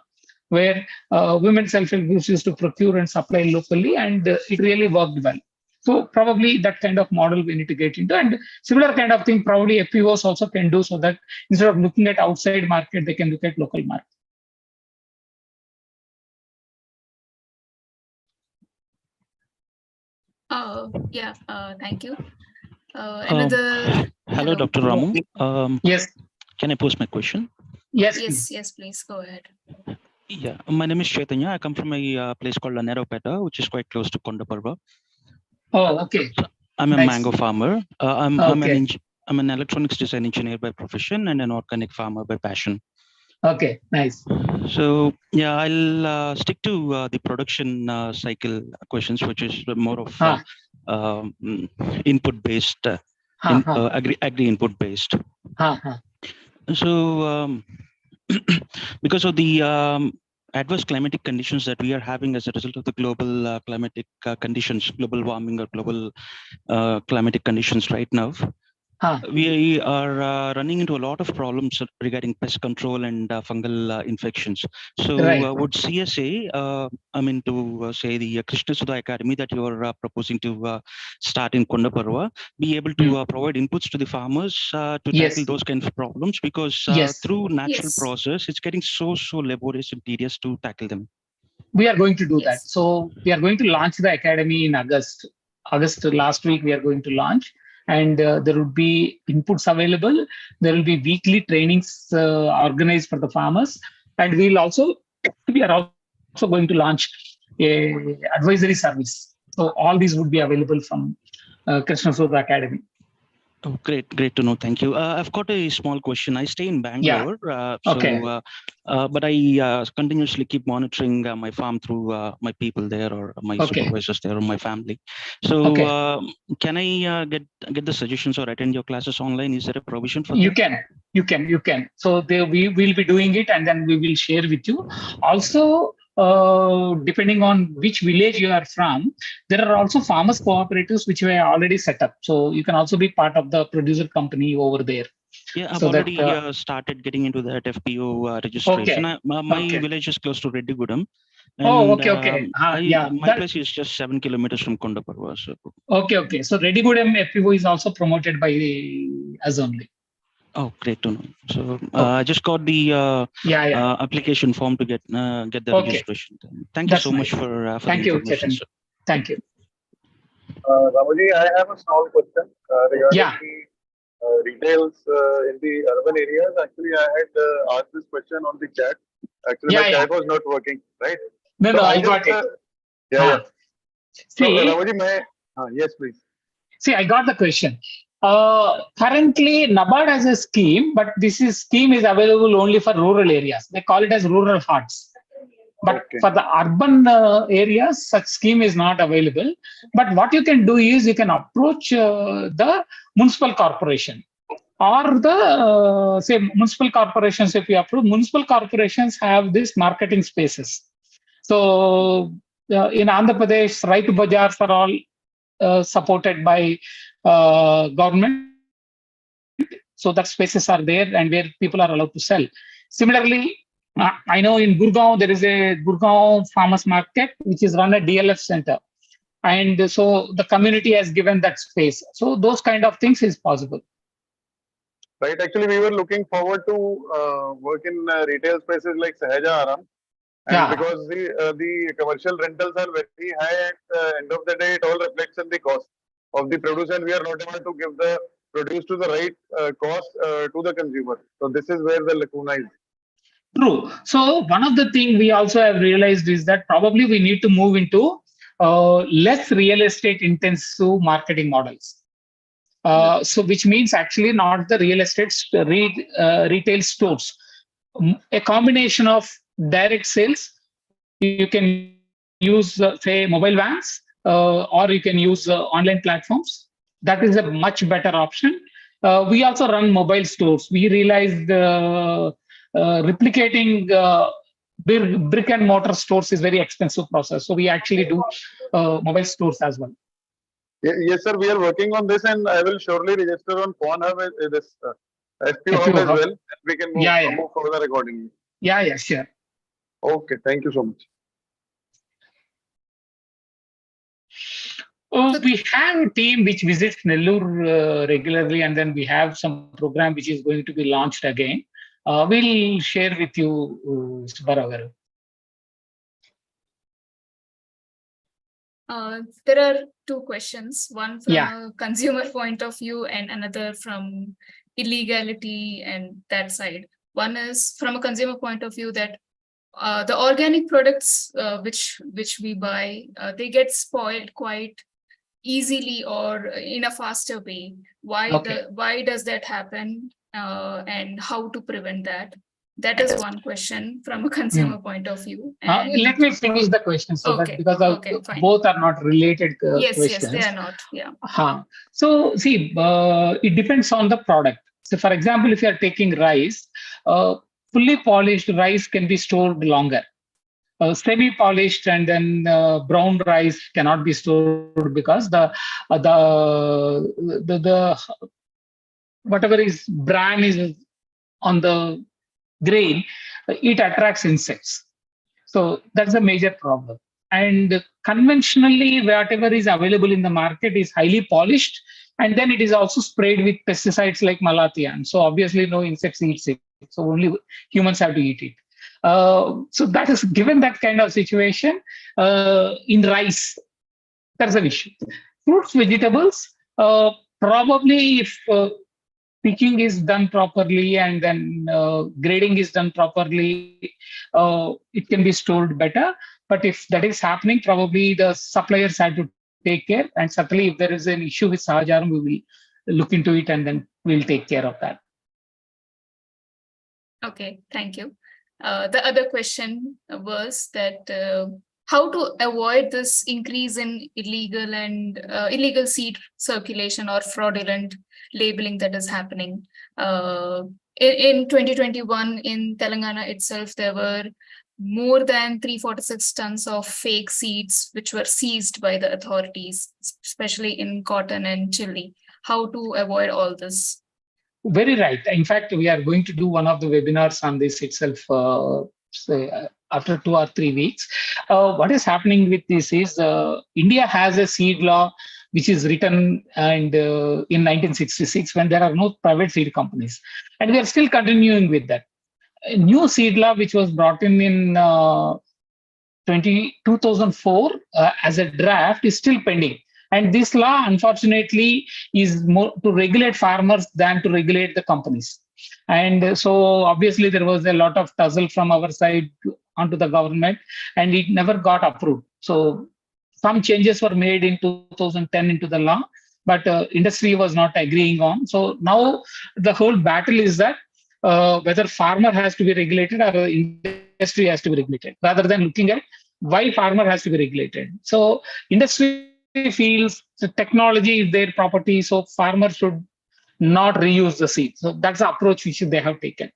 [SPEAKER 2] where women self-help groups used to procure and supply locally, and it really worked well. So probably that kind of model we need to get into, and similar kind of thing probably FPOs also can do, so that instead of looking at outside market, they can look at local market.
[SPEAKER 1] Thank you.
[SPEAKER 7] Hello, Dr. Ramu.
[SPEAKER 2] Yes.
[SPEAKER 7] Can I pose my question?
[SPEAKER 2] Yes.
[SPEAKER 1] Yes, please go ahead.
[SPEAKER 7] Yeah, my name is Chaitanya. I come from a place called Laneropeta, which is quite close to Kondaparva.
[SPEAKER 2] Oh, okay.
[SPEAKER 7] So I'm a mango farmer. I'm an electronics design engineer by profession and an organic farmer by passion.
[SPEAKER 2] Okay, nice.
[SPEAKER 7] So yeah, I'll stick to the production cycle questions, which is more of input based, agri input based. So because of the adverse climatic conditions that we are having as a result of the global climatic conditions, global warming or global climatic conditions right now, we are running into a lot of problems regarding pest control and fungal infections. So would CSA, say the Krishna Sudha Academy that you are proposing to start in Kondaparva, be able to provide inputs to the farmers to tackle those kinds of problems? Because through natural process, it's getting so laborious and tedious to tackle them.
[SPEAKER 2] We are going to do that. So we are going to launch the academy in August. Last week we are going to launch. And there would be inputs available. There will be weekly trainings organized for the farmers, and we are also going to launch a advisory service. So all these would be available from Krishna Sudha Academy.
[SPEAKER 7] Oh, great to know. Thank you. I've got a small question. I stay in Bangalore, but I continuously keep monitoring my farm through my people there, or my supervisors there, or my family. So can I get the suggestions or attend your classes online? Is there a provision for that?
[SPEAKER 2] You can. So we will be doing it, and then we will share with you. Also, depending on which village you are from, there are also farmers cooperatives which we have already set up. So you can also be part of the producer company over there.
[SPEAKER 7] Yeah, I've already started getting into that FPO registration. My village is close to Reddigudam.
[SPEAKER 2] Oh,
[SPEAKER 7] And
[SPEAKER 2] okay. Yeah.
[SPEAKER 7] my place is just 7 kilometers from Kondaparva. So
[SPEAKER 2] Okay. So Redigudem FPO is also promoted by us only.
[SPEAKER 7] oh, great to know. So I just got the application form to get the registration. Thank you so much for the information, sir.
[SPEAKER 2] Thank you.
[SPEAKER 8] Ramaji, I have a small question regarding the retails in the urban areas. Actually, I had asked this question on the chat. Actually, my chat was not working, right?
[SPEAKER 2] No, I got it.
[SPEAKER 8] Yeah.
[SPEAKER 2] See,
[SPEAKER 8] so, Ramaji, yes, please.
[SPEAKER 2] See, I got the question. Currently, NABARD has a scheme, but this scheme is available only for rural areas. They call it as rural hearts. But for the urban areas, such scheme is not available. But what you can do is you can approach the municipal corporation or the say municipal corporations. If you approve, municipal corporations have these marketing spaces. So in Andhra Pradesh, Raitu Bazaars are all supported by government. So that spaces are there and where people are allowed to sell. Similarly, I know in Gurgaon, there is a Gurgaon Farmers Market, which is run at DLF Center. And so the community has given that space. So those kind of things is possible.
[SPEAKER 8] Right. Actually, we were looking forward to work in retail spaces like Sahaja Aram. And because the commercial rentals are very high, at the end of the day, it all reflects in the cost of the produce, and we are not able to give the produce to the right cost to the consumer. So this is where the lacuna is.
[SPEAKER 2] True. So one of the things we also have realized is that probably we need to move into less real estate intensive marketing models. So which means actually not the real estate retail stores, a combination of direct sales. You can use say mobile vans or you can use online platforms. That is a much better option. We also run mobile stores. We realized replicating brick and mortar stores is very expensive process. So we actually do mobile stores as well.
[SPEAKER 8] Yes, sir. We are working on this, and I will surely register on PhoneHub this FPO Hub as well. And we can move further accordingly.
[SPEAKER 2] Yeah, sure.
[SPEAKER 8] Okay, thank you so much.
[SPEAKER 2] We have a team which visits Nellore regularly, and then we have some program which is going to be launched again. We'll share with you, Subbarao.
[SPEAKER 1] There are two questions, one from a consumer point of view and another from illegality and that side. One is from a consumer point of view that the organic products which we buy, they get spoiled quite easily or in a faster way. Why does that happen and how to prevent that? That is one question from a consumer point of view.
[SPEAKER 2] Let me finish the question that because both are not related questions.
[SPEAKER 1] Yes, they are not. Yeah.
[SPEAKER 2] So see, it depends on the product. So for example, if you are taking rice, fully polished rice can be stored longer. Semi-polished and then brown rice cannot be stored because the whatever is bran is on the grain, it attracts insects. So that's a major problem. And conventionally, whatever is available in the market is highly polished, and then it is also sprayed with pesticides like malathion. So obviously, no insects eats it. So only humans have to eat it. So that is given that kind of situation in rice, that's an issue. Fruits, vegetables, probably if picking is done properly and then grading is done properly, it can be stored better. But if that is happening, probably the suppliers have to take care. And certainly if there is an issue with Sahajaram, we will look into it and then we'll take care of that.
[SPEAKER 1] Okay, thank you. The other question was that how to avoid this increase in illegal seed circulation or fraudulent labeling that is happening. In 2021, in Telangana itself, there were more than 346 tons of fake seeds which were seized by the authorities, especially in cotton and chili. How to avoid all this?
[SPEAKER 2] Very right. In fact, we are going to do one of the webinars on this itself after 2 or 3 weeks. What is happening with this is India has a seed law which is written and in 1966 when there are no private seed companies, and we are still continuing with that. A new seed law which was brought in 2004 as a draft is still pending. And this law, unfortunately, is more to regulate farmers than to regulate the companies. And so obviously there was a lot of tussle from our side onto the government, and it never got approved. So some changes were made in 2010 into the law, but industry was not agreeing on. So now the whole battle is that whether farmer has to be regulated or industry has to be regulated, rather than looking at why farmer has to be regulated. So industry feels the technology is their property, so farmers should not reuse the seed. So that's the approach which they have taken.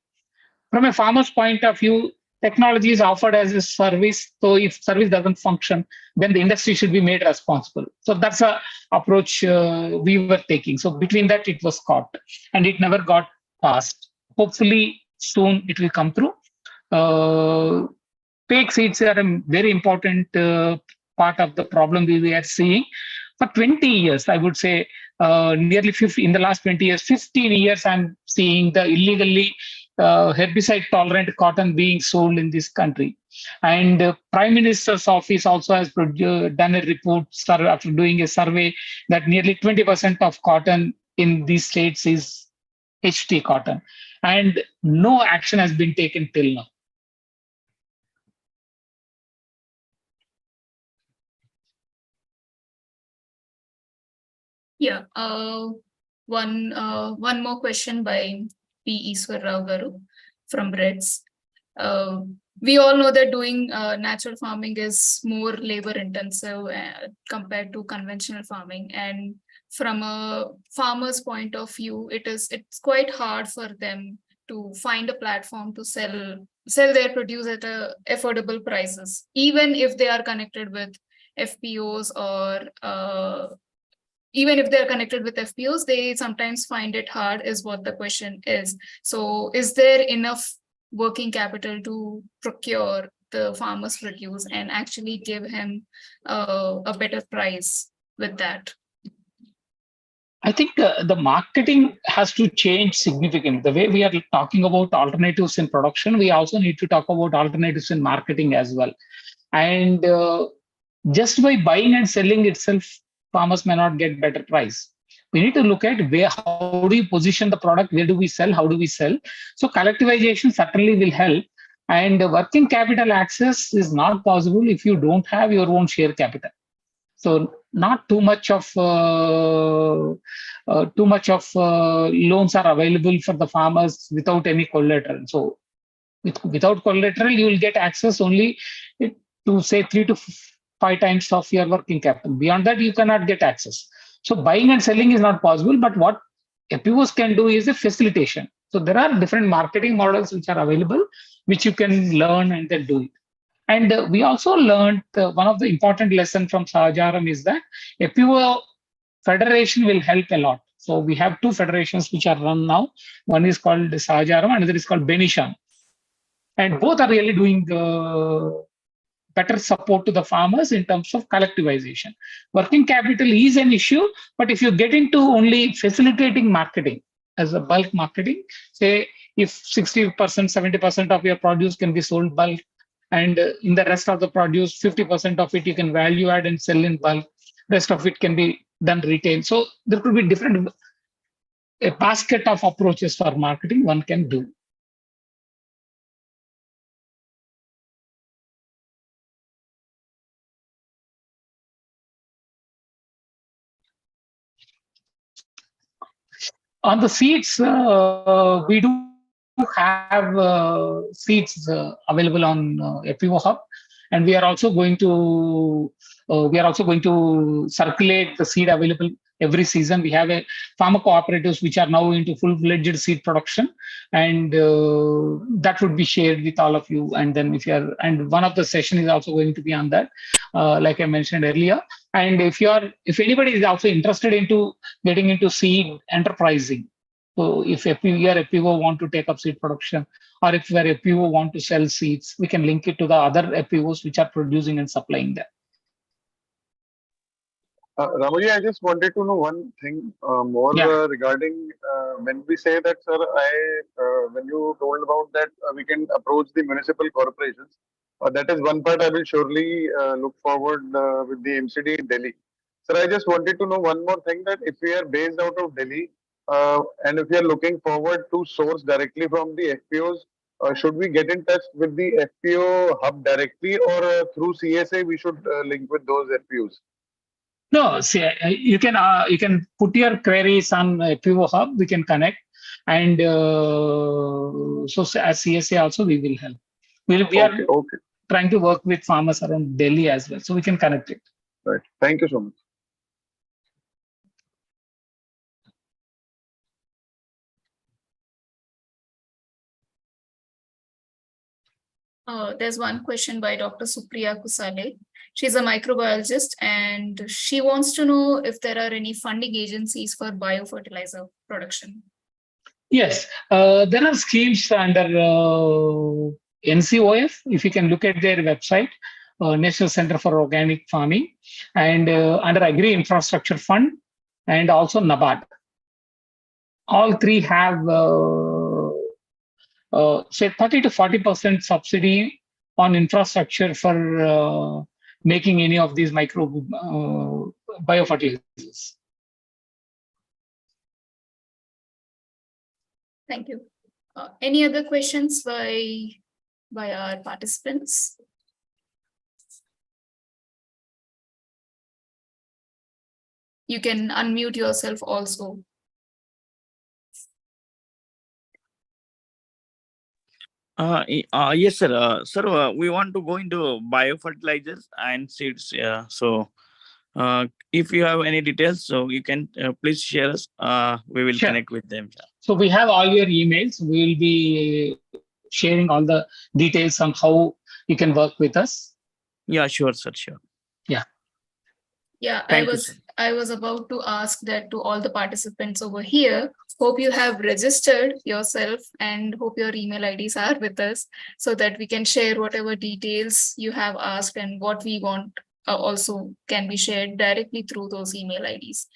[SPEAKER 2] From a farmer's point of view, technology is offered as a service. So if service doesn't function, then the industry should be made responsible. So that's the approach we were taking. So between that, it was caught and it never got passed. Hopefully soon it will come through. Fake seeds are a very important part of the problem we are seeing. For 20 years, I would say, nearly 50, in the last 20 years, 15 years, I'm seeing the illegally herbicide-tolerant cotton being sold in this country. And Prime Minister's office also has done a report after doing a survey that nearly 20% of cotton in these states is HT cotton. And no action has been taken till now.
[SPEAKER 1] Yeah, one more question by P. Iswar Rao Garu from Reds. We all know that doing natural farming is more labor intensive compared to conventional farming, and from a farmer's point of view, it's quite hard for them to find a platform to sell their produce at affordable prices, even if they are connected with FPOs or even if they're connected with FPOs, they sometimes find it hard, is what the question is. So is there enough working capital to procure the farmer's produce and actually give him a better price with that?
[SPEAKER 2] I think the marketing has to change significantly. The way we are talking about alternatives in production, we also need to talk about alternatives in marketing as well. And just by buying and selling itself, farmers may not get better price. We need to look at how do we position the product, where do we sell, how do we sell. So collectivization certainly will help. And working capital access is not possible if you don't have your own share capital. So not too much of loans are available for the farmers without any collateral. So without collateral, you will get access only to say 3 to 5 times of your working capital. Beyond that, you cannot get access. So buying and selling is not possible, but what FPOs can do is a facilitation. So there are different marketing models which are available, which you can learn and then do it. And we also learned one of the important lessons from Sahajaram is that FPO federation will help a lot. So we have 2 federations which are run now. One is called Sahajaram, another is called Benishan. And both are really doing better support to the farmers in terms of collectivization. Working capital is an issue, but if you get into only facilitating marketing as a bulk marketing, say if 60%, 70% of your produce can be sold bulk, and in the rest of the produce, 50% of it you can value add and sell in bulk, rest of it can be done retail. So there could be a basket of approaches for marketing one can do. On the seeds, we do have seeds available on FPO Hub, and we are also going to circulate the seed available every season. We have a farmer cooperatives which are now into full-fledged seed production, and that would be shared with all of you. And then and one of the session is also going to be on that, like I mentioned earlier. And if anybody is also interested into getting into seed enterprising, So if your FPO want to take up seed production, or if your FPO want to sell seeds, we can link it to the other FPOs which are producing and supplying them.
[SPEAKER 8] Ramaji, I just wanted to know one thing more regarding when we say that, sir, when you told about that we can approach the municipal corporations, that is one part I will surely look forward with the MCD in Delhi. Sir, I just wanted to know one more thing, that if we are based out of Delhi and if we are looking forward to source directly from the FPOs, should we get in touch with the FPO hub directly, or through CSA we should link with those FPOs?
[SPEAKER 2] No, see, you can put your queries on FPO hub. We can connect, and so as CSA also we will help. We are trying to work with farmers around Delhi as well, so we can connect it.
[SPEAKER 8] Right. Thank you so much.
[SPEAKER 1] There's one question by Dr. Supriya Kusale. She's a microbiologist and she wants to know if there are any funding agencies for biofertilizer production.
[SPEAKER 2] Yes, there are schemes under NCOF. If you can look at their website, National Center for Organic Farming, and under Agri Infrastructure Fund, and also NABARD. All three have say 30 to 40% subsidy on infrastructure for making any of these micro biofertilizers.
[SPEAKER 1] Thank you. Any other questions by our participants? You can unmute yourself also.
[SPEAKER 3] Yes, sir. Sir, we want to go into biofertilizers and seeds. So, if you have any details, so you can please share us. We will connect with them.
[SPEAKER 2] So we have all your emails. We will be sharing all the details on how you can work with us.
[SPEAKER 3] Yeah, sure, sir. Sure.
[SPEAKER 2] Yeah.
[SPEAKER 1] Yeah, I was about to ask that to all the participants over here. Hope you have registered yourself and hope your email IDs are with us so that we can share whatever details you have asked and what we want also can be shared directly through those email IDs.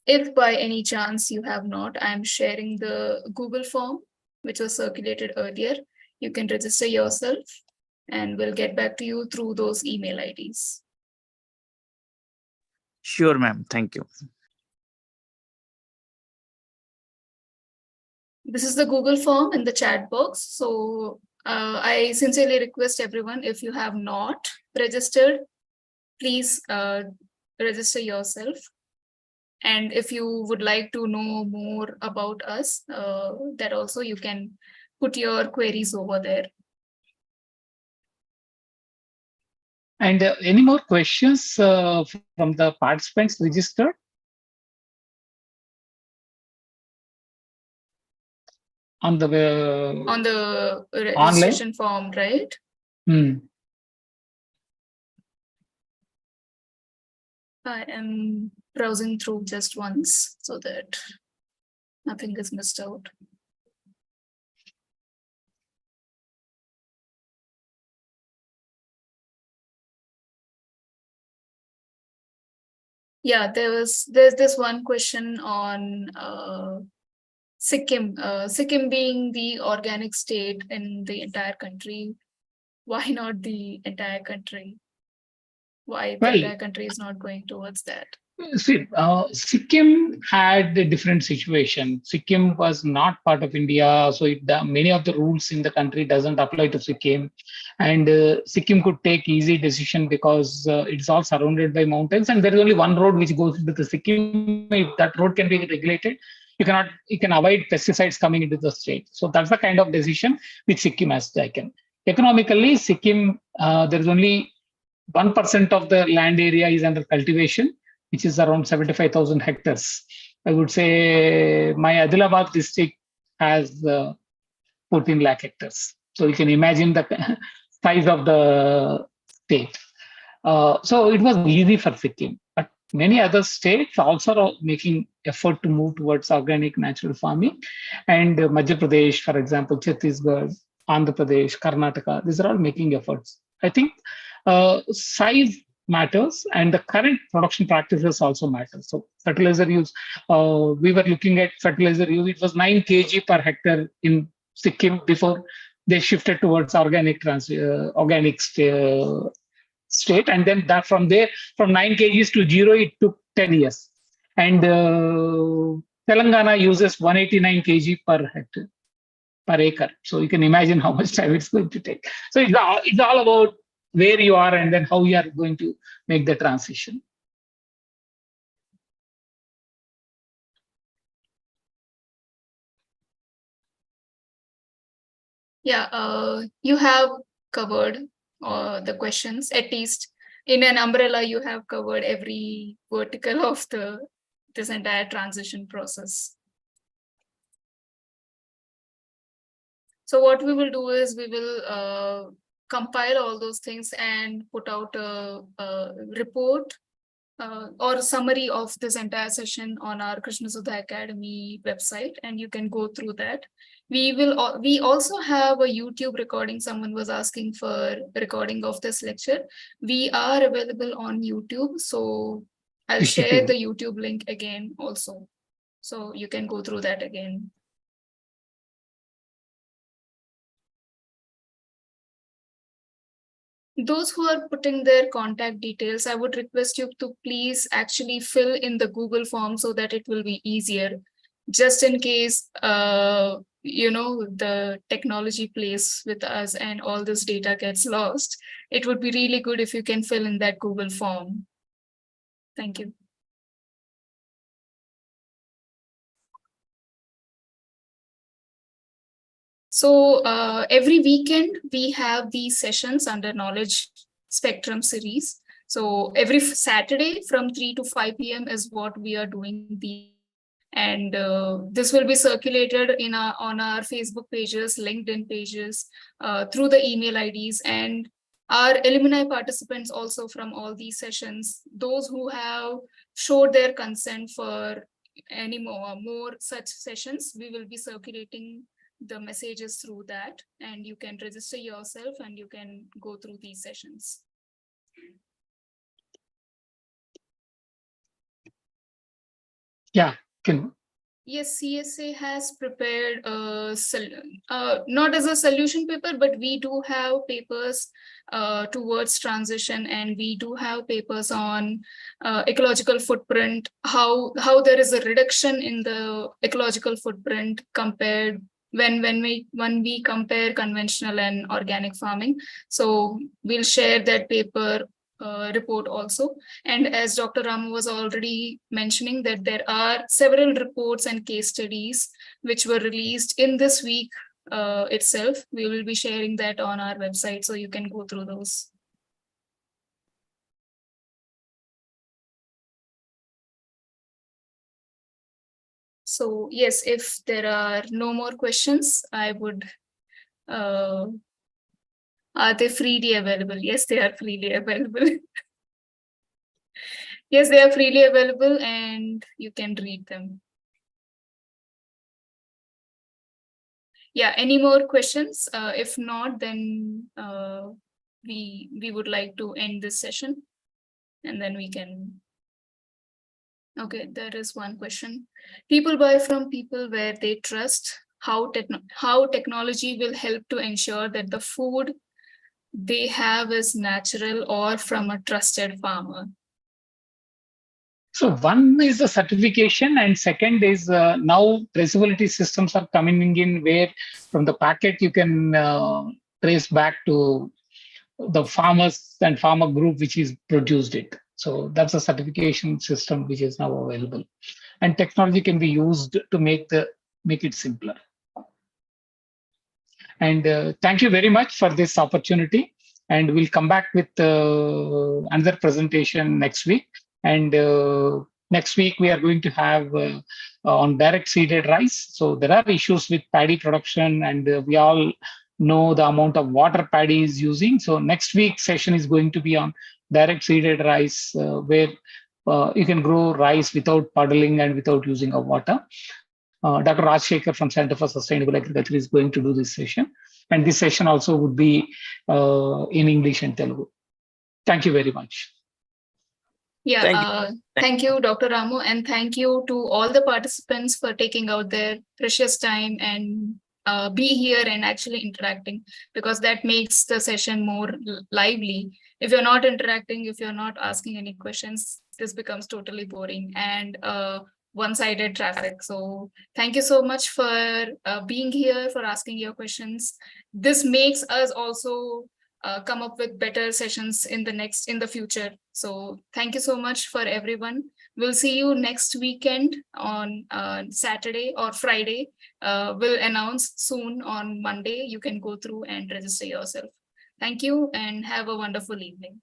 [SPEAKER 1] If by any chance you have not, I'm sharing the Google form, which was circulated earlier. You can register yourself and we'll get back to you through those email IDs.
[SPEAKER 3] Sure, ma'am. Thank you.
[SPEAKER 1] This is the Google form in the chat box. So I sincerely request everyone, if you have not registered, please register yourself. And if you would like to know more about us, that also you can put your queries over there.
[SPEAKER 2] And any more questions from the participants registered? On the
[SPEAKER 1] registration form, right? I am browsing through just once so that nothing is missed out. Yeah, there's this one question on Sikkim. Sikkim being the organic state in the entire country, why not the entire country? Why the entire country is not going towards that?
[SPEAKER 2] See, Sikkim had a different situation. Sikkim was not part of India, so many of the rules in the country doesn't apply to Sikkim. And Sikkim could take easy decision because it's all surrounded by mountains, and there is only one road which goes into the Sikkim. If that road can be regulated, you can avoid pesticides coming into the state. So that's the kind of decision which Sikkim has taken. Economically, Sikkim, there is only 1% of the land area is under cultivation, which is around 75,000 hectares. I would say my Adilabad district has 14 lakh hectares. So you can imagine the size of the state. So it was easy for Sikkim. But many other states also are making effort to move towards organic natural farming. And Madhya Pradesh, for example, Chhattisgarh, Andhra Pradesh, Karnataka, these are all making efforts. I think size matters, and the current production practices also matter. So fertilizer use, we were looking at fertilizer use, it was 9 kg per hectare in Sikkim before they shifted towards organic state, and then that from there, from 9 kgs to 0, it took 10 years. And Telangana uses 189 kg per hectare per acre. So you can imagine how much time it's going to take. So it's all about where you are and then how you are going to make the transition.
[SPEAKER 1] Yeah, you have covered the questions, at least in an umbrella, you have covered every vertical of this entire transition process. So what we will do is we will compile all those things and put out a report or a summary of this entire session on our Krishna Sudha Academy website, and you can go through that. We also have a YouTube recording. Someone was asking for a recording of this lecture. We are available on YouTube, so I'll share the YouTube link again also, so you can go through that again. Those who are putting their contact details, I would request you to please actually fill in the Google form so that it will be easier, just in case the technology plays with us and all this data gets lost. It would be really good if you can fill in that Google form. Thank you. So every weekend we have these sessions under Knowledge Spectrum series. So every Saturday from 3 to 5 p.m. is what we are doing. And this will be circulated on our Facebook pages, LinkedIn pages, through the email IDs, and our alumni participants also from all these sessions. Those who have showed their consent for any more such sessions, we will be circulating the messages through that, and you can register yourself and you can go through these sessions.
[SPEAKER 2] Yeah,
[SPEAKER 1] yes, CSA has prepared not as a solution paper, but we do have papers towards transition, and we do have papers on ecological footprint, how there is a reduction in the ecological footprint compared when we compare conventional and organic farming. So we'll share that paper report also. And as Dr. Ramu was already mentioning, that there are several reports and case studies which were released in this week itself. We will be sharing that on our website, so you can go through those. So yes, if there are no more questions, I would, are they freely available? Yes, they are freely available. Yes, they are freely available and you can read them. Yeah, any more questions? If not, then we would like to end this session, and then we can. Okay, there is one question. People buy from people where they trust. How technology will help to ensure that the food they have is natural or from a trusted farmer?
[SPEAKER 2] So one is the certification, and second is now traceability systems are coming in where from the packet you can trace back to the farmers and farmer group which is produced it. So that's a certification system which is now available, and technology can be used to make it simpler. And thank you very much for this opportunity. And we'll come back with another presentation next week. And next week we are going to have on direct seeded rice. So there are issues with paddy production, and we all know the amount of water paddy is using. So next week's session is going to be on direct seeded rice, where you can grow rice without puddling and without using of water. Dr. Rajshekhar from Center for Sustainable Agriculture is going to do this session. And this session also would be in English and Telugu. Thank you very much.
[SPEAKER 1] Yeah, thank you, Dr. Ramu, and thank you to all the participants for taking out their precious time and be here and actually interacting, because that makes the session more lively. If you're not interacting, if you're not asking any questions, this becomes totally boring and one-sided traffic. So thank you so much for being here, for asking your questions. This makes us also come up with better sessions in the future. So thank you so much for everyone. We'll see you next weekend on Saturday or Friday. We'll announce soon on Monday. You can go through and register yourself. Thank you and have a wonderful evening.